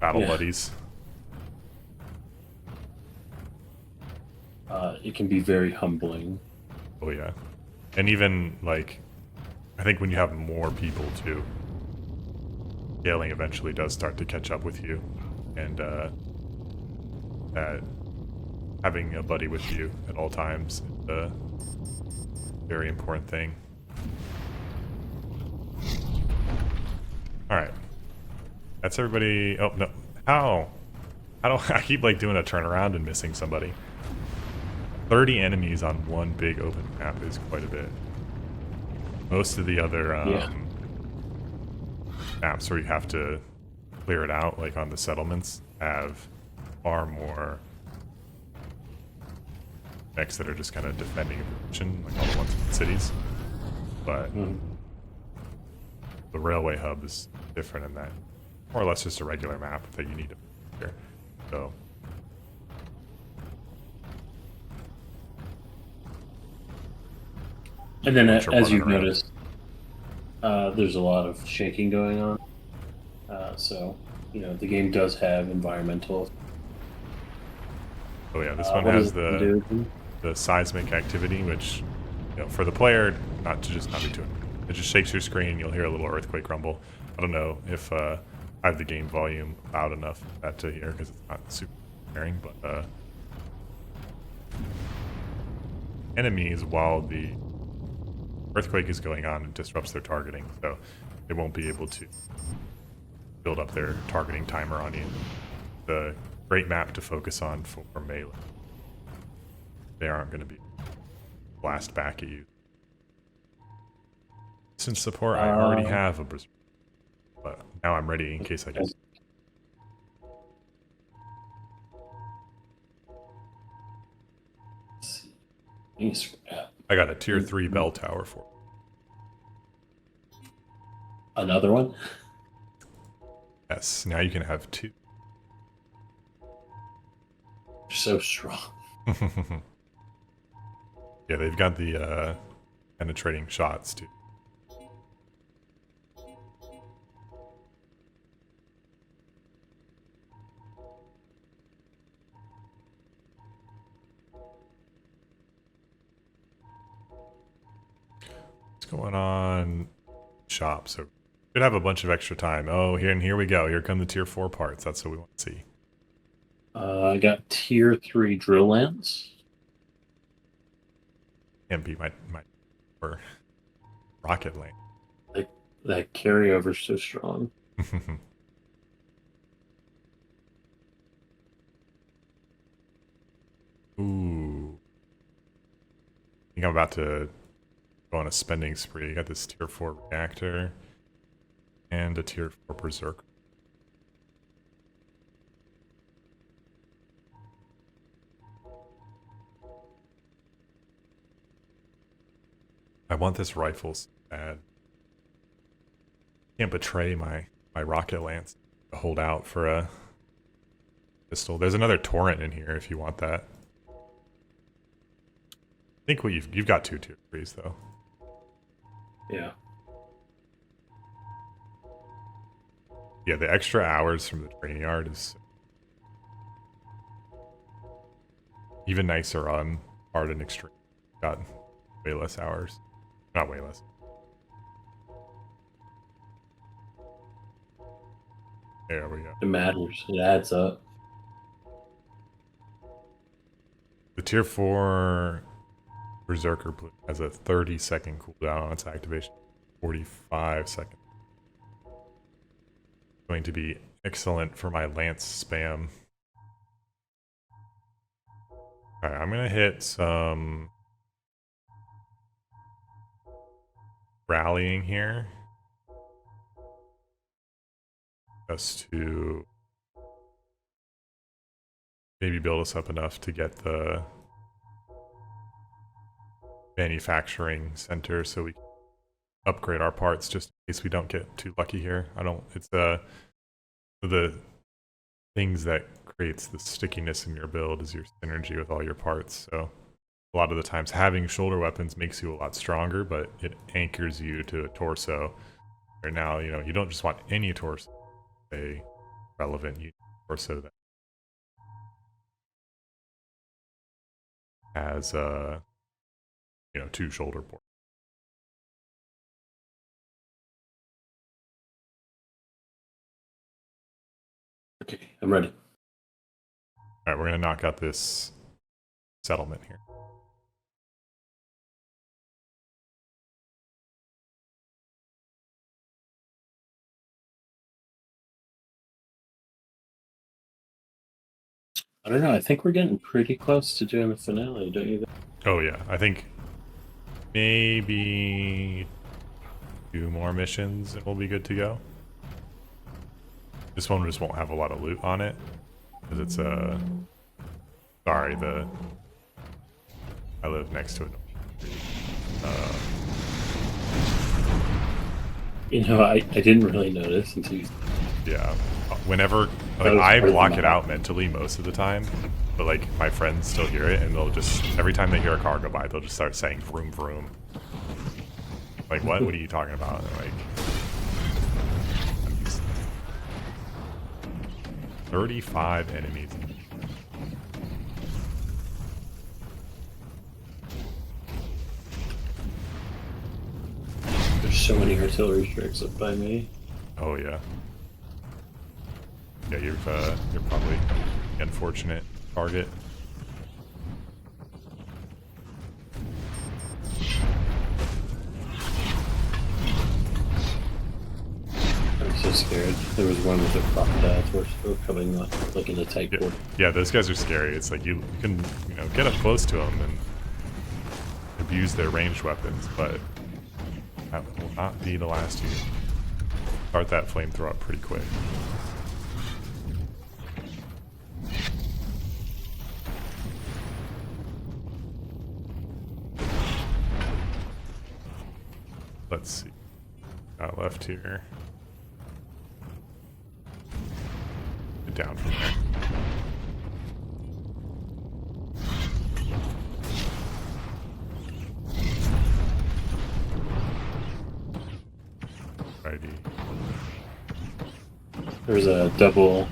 Speaker 1: Battle
Speaker 2: Yeah.
Speaker 1: buddies.
Speaker 2: It can be very humbling.
Speaker 1: Oh yeah. And even like I think when you have more people too, scaling eventually does start to catch up with you. And having a buddy with you at all times is a very important thing. Alright. That's everybody. Oh no. How? I keep like doing a turnaround and missing somebody. 30 enemies on one big open map is quite a bit. Most of the other maps where you have to clear it out, like on the settlements, have far more mechs that are just kind of defending a position, like all the ones in the cities. But the railway hub is different in that, more or less just a regular map that you need to clear. So.
Speaker 2: And then,
Speaker 1: Bunch of
Speaker 2: as
Speaker 1: running
Speaker 2: you've
Speaker 1: around.
Speaker 2: noticed, there's a lot of shaking going on. So, the game does have environmental.
Speaker 1: Oh yeah, this one
Speaker 2: What
Speaker 1: has
Speaker 2: does it do?
Speaker 1: the seismic activity, which, for the player, not to not be too. It just shakes your screen, and you'll hear a little earthquake rumble. I don't know if I have the game volume loud enough for that to hear because it's not super hearing, but enemies, while the earthquake is going on, it disrupts their targeting, so they won't be able to build up their targeting timer on you. The great map to focus on for melee. They aren't going to be blast back at you. Since support, I already have a berserker, but now I'm ready in case I do. I got a tier 3 bell tower for it.
Speaker 2: Another one?
Speaker 1: Yes, now you can have 2.
Speaker 2: So strong.
Speaker 1: Yeah, they've got the penetrating shots too. What's going on? Shop. So should have a bunch of extra time. Oh, here we go. Here come the tier 4 parts. That's what we want to see.
Speaker 2: I got tier 3 drill lamps.
Speaker 1: Can't beat my or rocket lane.
Speaker 2: That carryover's so strong.
Speaker 1: Ooh. I think I'm about to go on a spending spree. I got this tier 4 reactor and a tier 4 berserker. I want this rifle so bad. Can't betray my rocket lance to hold out for a pistol. There's another torrent in here if you want that. think what you've got 2 tier 3s though.
Speaker 2: Yeah.
Speaker 1: Yeah, the extra hours from the training yard is even nicer on hard and extreme. Got way less hours. Not way less. There we go.
Speaker 2: It matters. It adds up.
Speaker 1: The tier 4 Berserker has a 30-second cooldown on its activation. 45 seconds. Going to be excellent for my lance spam. Alright, I'm gonna hit some rallying here. Just to maybe build us up enough to get the manufacturing center so we can upgrade our parts just in case we don't get too lucky here. It's the things that creates the stickiness in your build is your synergy with all your parts. So a lot of the times having shoulder weapons makes you a lot stronger, but it anchors you to a torso. Right now, you don't just want any torso, a relevant torso that has 2 shoulder ports.
Speaker 2: Okay, I'm ready.
Speaker 1: All right, we're gonna knock out this settlement here.
Speaker 2: I don't know. I think we're getting pretty close to doing the finale, don't you think?
Speaker 1: Oh yeah, I think maybe 2 more missions and we'll be good to go. This one just won't have a lot of loot on it because it's sorry, I live next to it.
Speaker 2: I didn't really notice until you.
Speaker 1: Yeah, whenever I block it out mentally most of the time, but like my friends still hear it and they'll just every time they hear a car go by, they'll just start saying vroom vroom. Like what? What are you talking about? And like 35 enemies.
Speaker 2: There's so many artillery strikes up by me.
Speaker 1: Oh yeah. Yeah, you're probably the unfortunate target.
Speaker 2: I'm so scared. There was one with a crocodile torso coming like in a tight quarter.
Speaker 1: Yeah, those guys are scary. It's like you can get up close to them and abuse their ranged weapons, but that will not be the last you. Start that flamethrower up pretty quick. Let's see. Got left here. Get down from there. Righty.
Speaker 2: There's a double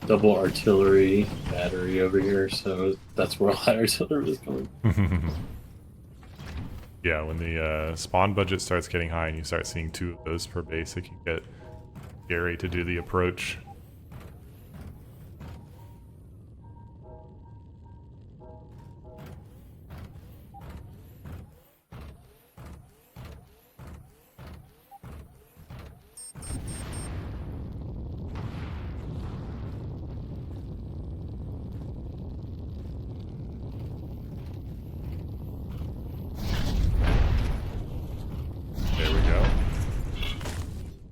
Speaker 2: artillery battery over here, so that's where all that artillery is coming.
Speaker 1: Yeah, when the spawn budget starts getting high and you start seeing 2 of those per base, it can get scary to do the approach.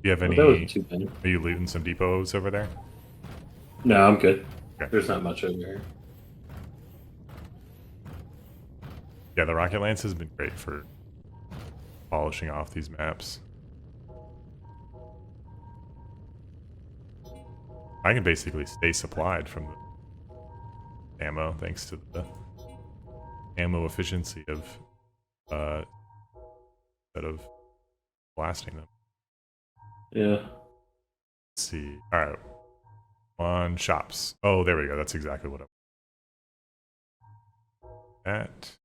Speaker 1: Do you have any?
Speaker 2: That wasn't too bad.
Speaker 1: Are you looting some depots over there?
Speaker 2: No, I'm good.
Speaker 1: Okay.
Speaker 2: There's not much over here.
Speaker 1: Yeah, the rocket lance has been great for polishing off these maps. I can basically stay supplied from the ammo thanks to the ammo efficiency of instead of blasting them.
Speaker 2: Yeah.
Speaker 1: Let's see. All right. On shops. Oh, there we go. That's exactly what I that.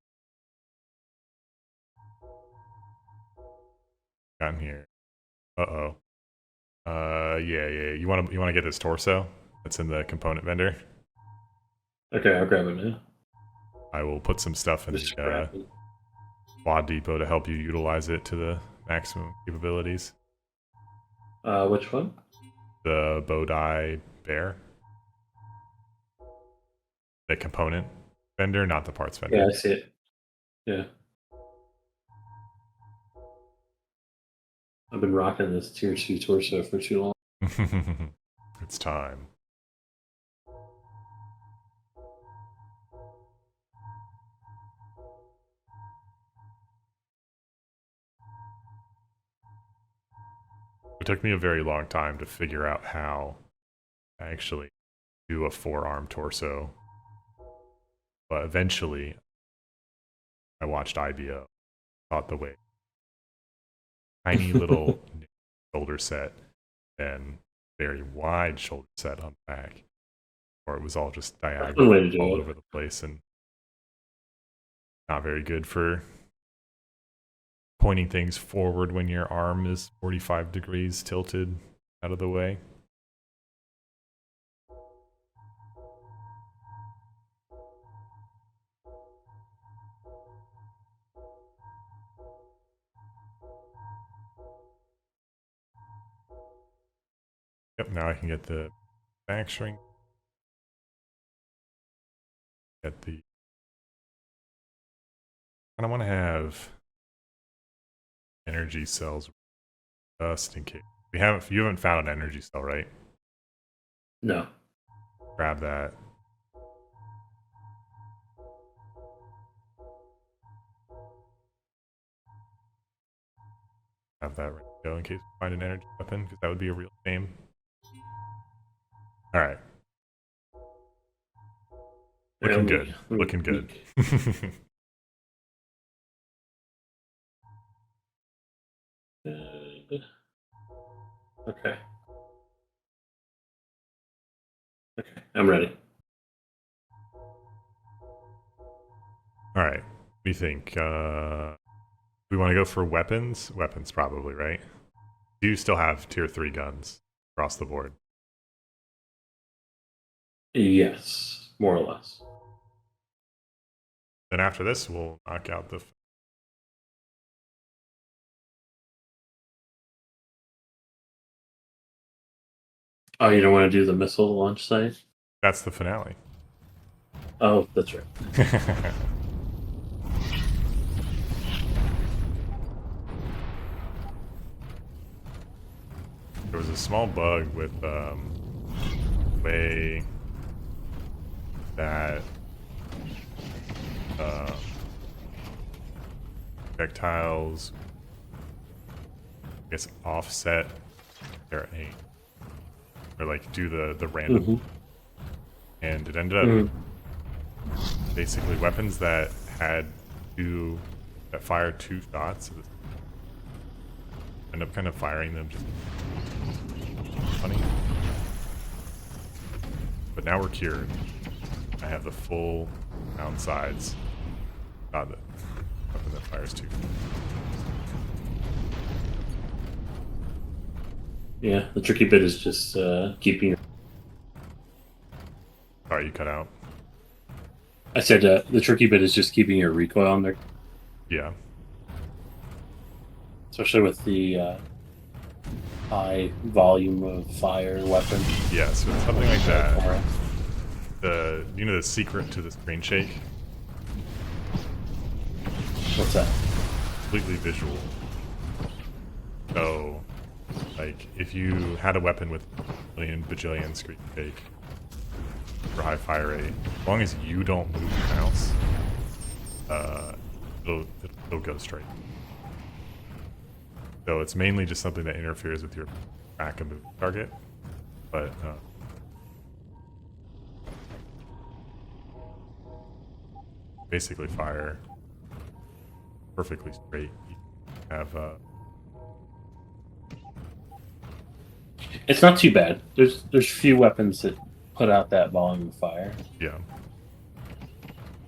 Speaker 1: Down here. Uh-oh. Yeah. You wanna get this torso that's in the component vendor?
Speaker 2: Okay, I'll grab it now.
Speaker 1: I will put some stuff in
Speaker 2: Just
Speaker 1: the
Speaker 2: grab it.
Speaker 1: quad depot to help you utilize it to the maximum capabilities.
Speaker 2: Which one?
Speaker 1: The Bodai bear. The component vendor, not the parts
Speaker 2: Yeah,
Speaker 1: vendor.
Speaker 2: I see it. Yeah. I've been rocking this tier 2 torso for too long.
Speaker 1: It's time. It took me a very long time to figure out how to actually do a four-arm torso, but eventually I watched IBO, thought the way. Tiny little shoulder set and very wide shoulder set on the back, or it was all just
Speaker 2: One
Speaker 1: diagonal
Speaker 2: way to do
Speaker 1: all
Speaker 2: it.
Speaker 1: over the place and not very good for pointing things forward when your arm is 45 degrees tilted out of the way. Yep, now I can get the back shrink. Get the. I don't want to have energy cells just in case. You haven't found an energy cell, right?
Speaker 2: No.
Speaker 1: Grab that. Have that ready to go in case we find an energy weapon, because that would be a real shame. Alright. Looking good. Looking good.
Speaker 2: Okay. Okay, I'm ready.
Speaker 1: Alright. What do you think? We want to go for weapons? Weapons, probably, right? Do you still have tier 3 guns across the board?
Speaker 2: Yes, more or less.
Speaker 1: Then after this, we'll knock out the.
Speaker 2: Oh, you don't want to do the missile launch site?
Speaker 1: That's the finale.
Speaker 2: Oh, that's right.
Speaker 1: There was a small bug with way that projectiles, I guess, offset their aim, or like do the random, and it ended up basically weapons that fired 2 shots end up kind of firing them just funny. But now we're cured. I have the full round sides. God, the weapon that fires 2.
Speaker 2: Yeah, the tricky bit is just keeping.
Speaker 1: Sorry, you cut out.
Speaker 2: I said the tricky bit is just keeping your recoil on there,
Speaker 1: Yeah.
Speaker 2: especially with the high volume of fire weapon.
Speaker 1: Yeah, so it's something like that. The secret to the screen shake?
Speaker 2: What's that?
Speaker 1: Completely visual. So, like, if you had a weapon with a bajillion screen shake for high fire rate, as long as you don't move the mouse, it'll go straight. So it's mainly just something that interferes with your back and move target, but basically fire perfectly straight. You have
Speaker 2: It's not too bad. There's few weapons that put out that volume of fire.
Speaker 1: yeah.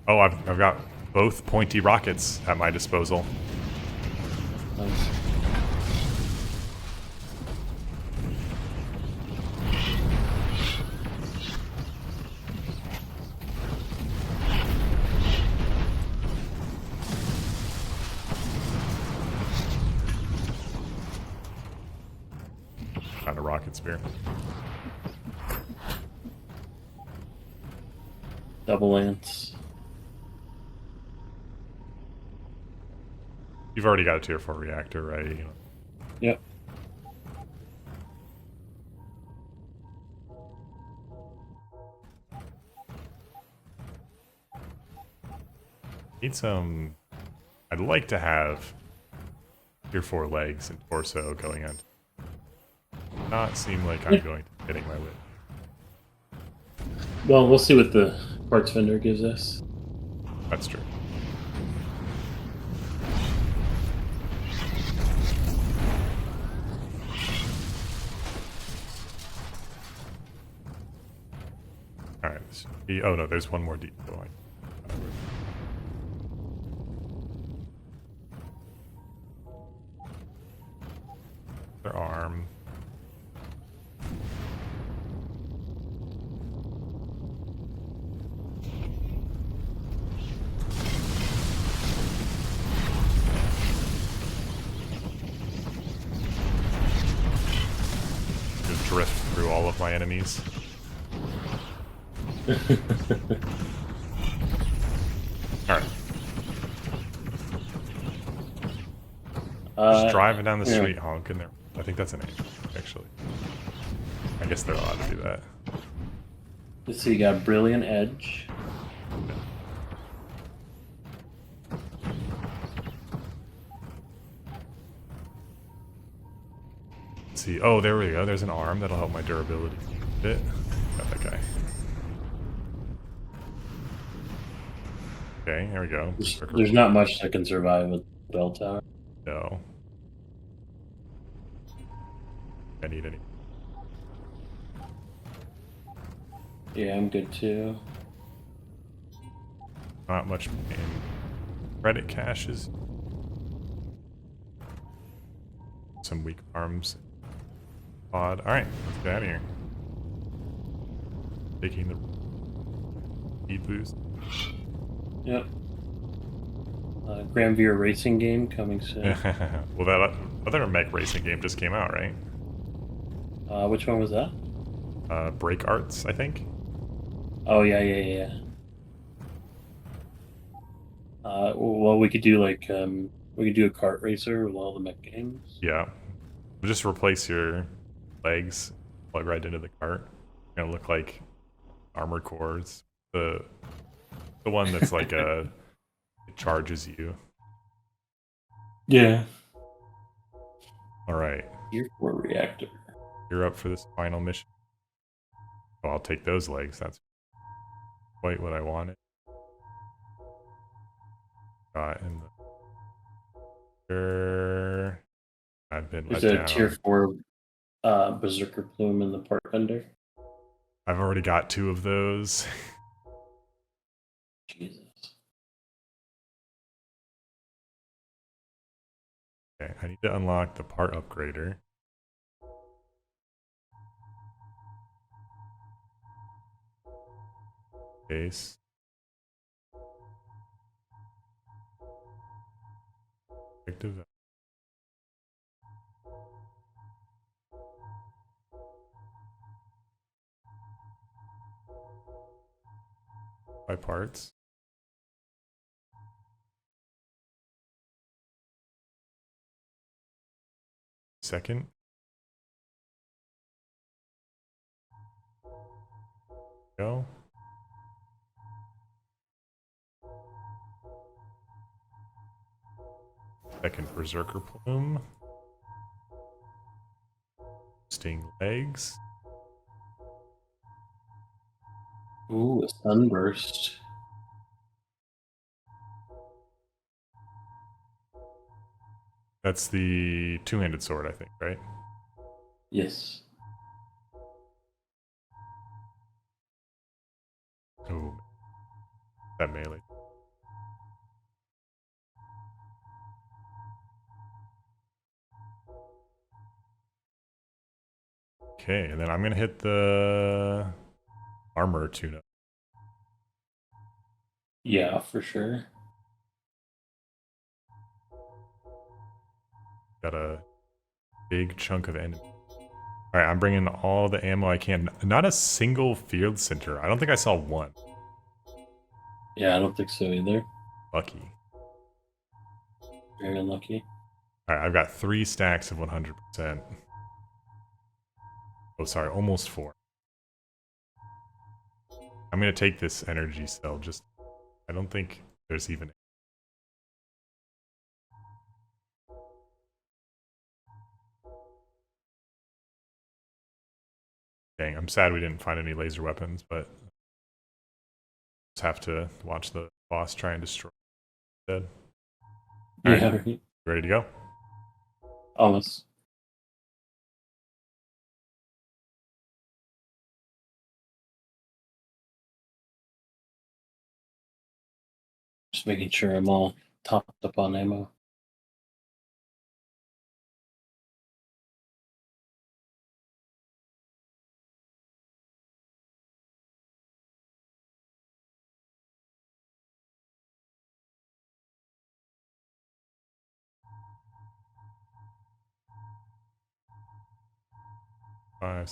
Speaker 1: Oh, I've got both pointy rockets at my disposal.
Speaker 2: Nice.
Speaker 1: Found a rocket spear.
Speaker 2: Double lance.
Speaker 1: You've already got a tier 4 reactor, right? You know.
Speaker 2: Yep.
Speaker 1: Need some. I'd like to have tier 4 legs and torso going on. Not seem like I'm
Speaker 2: Yeah.
Speaker 1: going to be hitting my limit.
Speaker 2: Well, we'll see what the parts vendor gives us.
Speaker 1: That's true. Alright. Oh no, there's one more deep going. Their arm. Just drift through all of my enemies. Alright. Just driving down the
Speaker 2: yeah.
Speaker 1: street honking there. I think that's an A, actually. I guess they're allowed to do that.
Speaker 2: Let's see, you got Brilliant Edge.
Speaker 1: Let's see. Oh, there we go. There's an arm that'll help my durability a bit. Got that guy. Okay, here we go.
Speaker 2: There's not much that can survive with bell tower.
Speaker 1: No. I need any.
Speaker 2: Yeah, I'm good too.
Speaker 1: Not much in credit caches. Some weak arms. Odd. Alright, let's get out of here. Taking the speed boost.
Speaker 2: Yep. Granvir racing game coming soon.
Speaker 1: Well, that other mech racing game just came out, right?
Speaker 2: Which one was that?
Speaker 1: Break Arts, I think.
Speaker 2: Oh yeah. Well, we could do like we could do a kart racer with all the mech games.
Speaker 1: Yeah. Just replace your legs, plug right into the cart. Gonna look like armored cores. The one that's like it charges you.
Speaker 2: Yeah.
Speaker 1: All right,
Speaker 2: Tier 4 reactor.
Speaker 1: you're up for this final mission. Oh, I'll take those legs. That's quite what I wanted. Got in the. I've been let
Speaker 2: There's a
Speaker 1: down.
Speaker 2: tier 4 berserker plume in the part vendor.
Speaker 1: I've already got 2 of those.
Speaker 2: Jesus.
Speaker 1: Okay, I need to unlock the part upgrader. Case. Active. By parts. Second. Go. Second berserker plume. Sting legs.
Speaker 2: Ooh, a sunburst.
Speaker 1: That's the two-handed sword, I think, right?
Speaker 2: Yes.
Speaker 1: Ooh, that melee. Okay, and then I'm gonna hit the armor tune-up.
Speaker 2: Yeah, for sure.
Speaker 1: Got a big chunk of enemy. All right, I'm bringing all the ammo I can. Not a single field center. I don't think I saw one.
Speaker 2: Yeah, I don't think so either.
Speaker 1: Lucky.
Speaker 2: Very unlucky.
Speaker 1: All right, I've got 3 stacks of 100%. Oh, sorry, almost 4. I'm gonna take this energy cell. Just, I don't think there's even. Dang, I'm sad we didn't find any laser weapons, but just have to watch the boss try and destroy it instead. All
Speaker 2: Yeah,
Speaker 1: right,
Speaker 2: right.
Speaker 1: ready to go?
Speaker 2: Almost. Just making sure I'm all topped up on ammo.
Speaker 1: Five,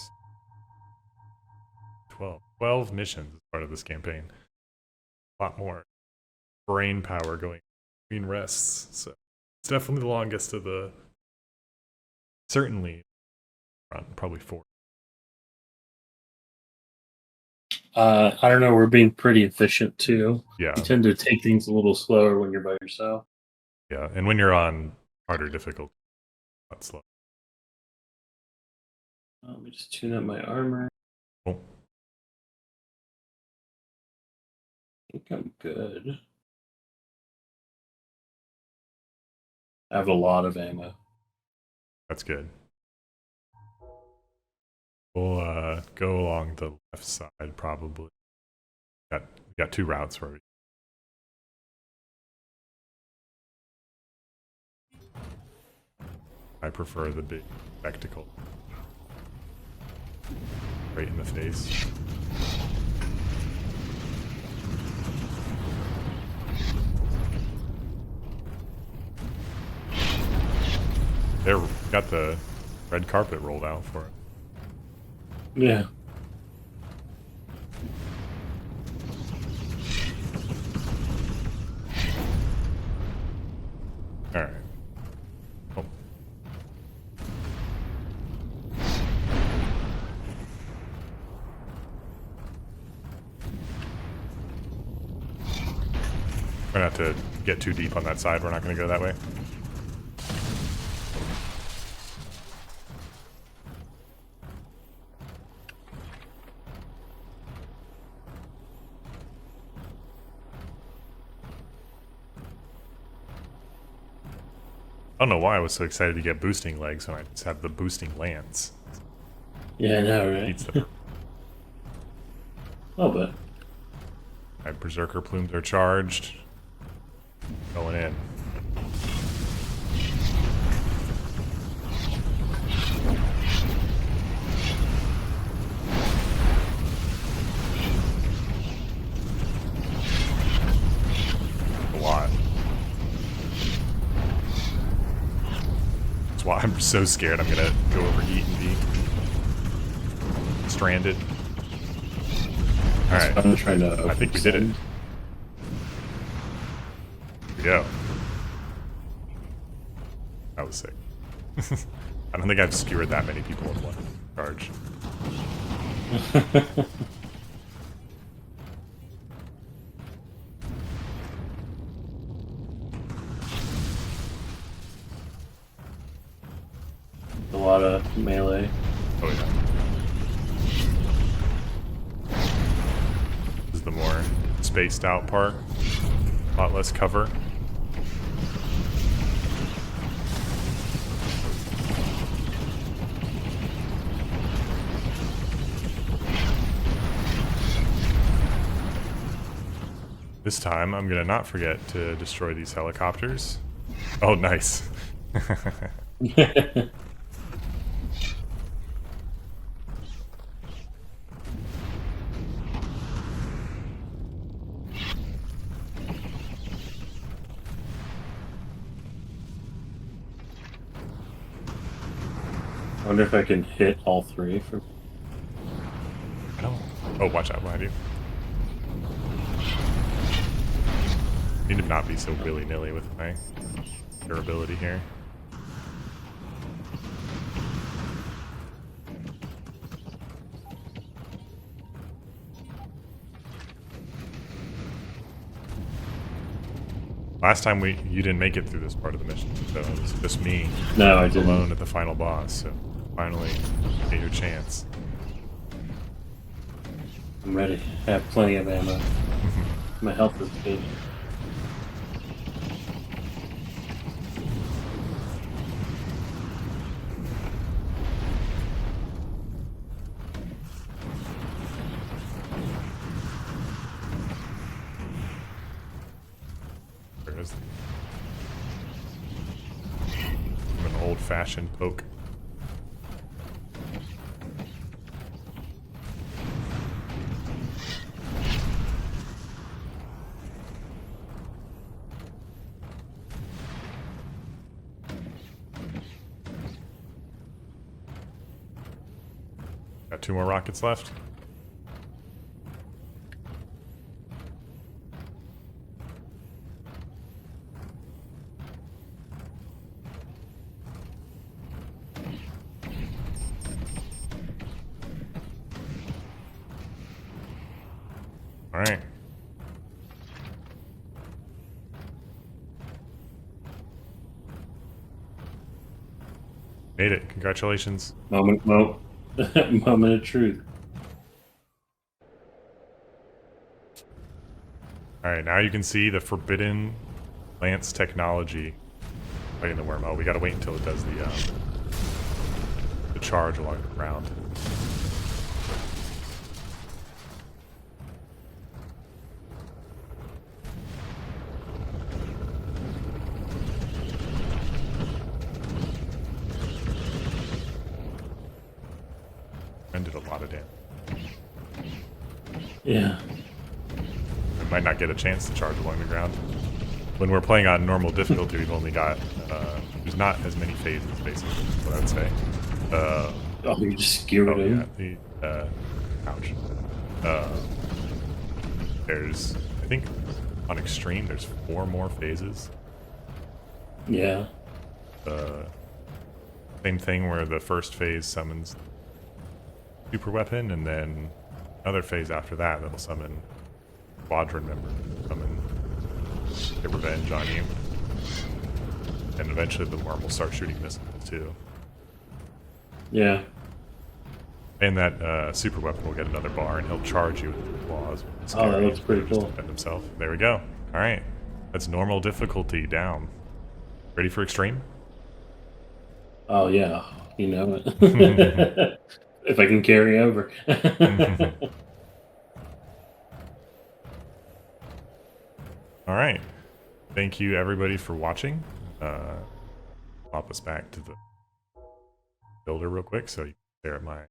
Speaker 1: 12. 12 missions as part of this campaign. A lot more brain power going between rests. So it's definitely the longest of the. Certainly, run, probably 4.
Speaker 2: I don't know. We're being pretty efficient too.
Speaker 1: Yeah,
Speaker 2: You tend to take things a little slower when you're by yourself.
Speaker 1: yeah. And when you're on harder difficulty, not slow.
Speaker 2: Let me just tune up my armor.
Speaker 1: Cool.
Speaker 2: I think I'm good. I have a lot of ammo.
Speaker 1: That's good. We'll go along the left side probably. Got 2 routes where we. I prefer the big spectacle. Right in the face. There, got the red carpet rolled out for it.
Speaker 2: Yeah.
Speaker 1: All right. Oh. Try not to get too deep on that side. We're not going to go that way. I don't know why I was so excited to get boosting legs when I just have the boosting lance.
Speaker 2: Yeah, I know, right?
Speaker 1: Beats the.
Speaker 2: Oh, but
Speaker 1: My berserker plumes are charged. Going in. A lot. That's why I'm so scared I'm gonna go overheat and be stranded. Alright.
Speaker 2: I'm trying to.
Speaker 1: I think we did it. Here we go. That was sick. I don't think I've skewered that many people in one charge.
Speaker 2: A lot of melee.
Speaker 1: Oh yeah. This is the more spaced out part. A lot less cover. This time, I'm gonna not forget to destroy these helicopters. Oh, nice.
Speaker 2: I wonder if I can hit all three from.
Speaker 1: I don't. Oh, watch out behind you. Need to not be so willy-nilly with my durability here. Last time you didn't make it through this part of the mission, so it was just me
Speaker 2: No, I didn't.
Speaker 1: alone at the final boss. So finally, get your chance.
Speaker 2: I'm ready. I have plenty of ammo. My health is good.
Speaker 1: There it is. An old-fashioned poke. Got 2 more rockets left. All right. Made it. Congratulations.
Speaker 2: Moment of truth.
Speaker 1: All right, now you can see the forbidden lance technology fighting the worm. Oh, we gotta wait until it does the charge along the ground. And did a lot of damage.
Speaker 2: Yeah.
Speaker 1: We might not get a chance to charge along the ground. When we're playing on normal difficulty, we've only got there's not as many phases, basically. Is what I would say.
Speaker 2: Oh, you just skewered him.
Speaker 1: Yeah, ouch. There's, I think, on extreme, there's 4 more phases.
Speaker 2: Yeah.
Speaker 1: Same thing where the first phase summons super weapon, and then another phase after that that'll summon squadron member, summon get revenge on you, and eventually the worm will start shooting missiles too.
Speaker 2: Yeah.
Speaker 1: And that super weapon will get another bar, and he'll charge you with his claws.
Speaker 2: Oh, that looks pretty
Speaker 1: Just
Speaker 2: cool.
Speaker 1: defend himself. There we go. All right, that's normal difficulty down. Ready for extreme?
Speaker 2: Oh yeah. You know it. If I can carry over.
Speaker 1: All right. Thank you, everybody, for watching. Pop us back to the builder real quick so you can stare at my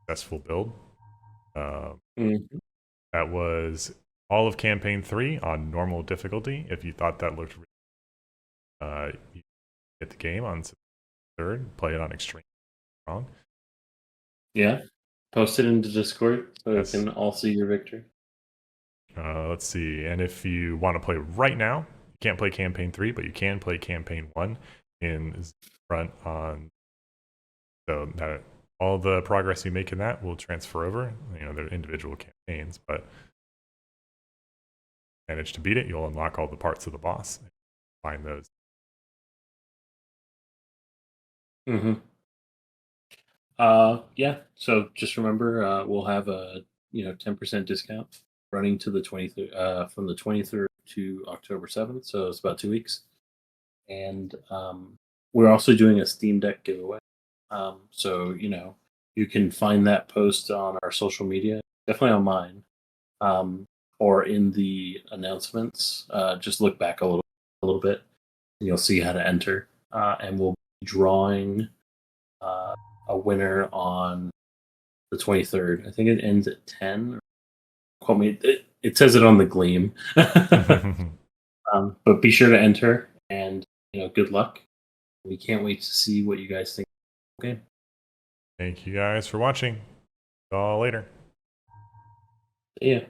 Speaker 1: successful build.
Speaker 2: Mhm.
Speaker 1: That was all of campaign 3 on normal difficulty. If you thought that looked you get the game on September 3rd, play it on extreme wrong.
Speaker 2: Yeah. Post it into Discord so
Speaker 1: Yes.
Speaker 2: we can all see your victory.
Speaker 1: Let's see. And if you want to play right now, you can't play campaign 3, but you can play campaign 1 in front on. So that all the progress you make in that will transfer over. You know, they're individual campaigns, but manage to beat it, you'll unlock all the parts of the boss. Find those.
Speaker 2: Mm-hmm. Yeah. So just remember, we'll have a 10% discount running to the 23rd, from the 23rd to October 7th. So it's about 2 weeks, and we're also doing a Steam Deck giveaway. So you can find that post on our social media, definitely on mine, or in the announcements. Just look back a little bit, and you'll see how to enter. And we'll be drawing a winner on the 23rd. I think it ends at 10. Quote me. It says it on the Gleam. But be sure to enter, and good luck. We can't wait to see what you guys think. Okay.
Speaker 1: Thank you guys for watching. See y'all later.
Speaker 2: Yeah.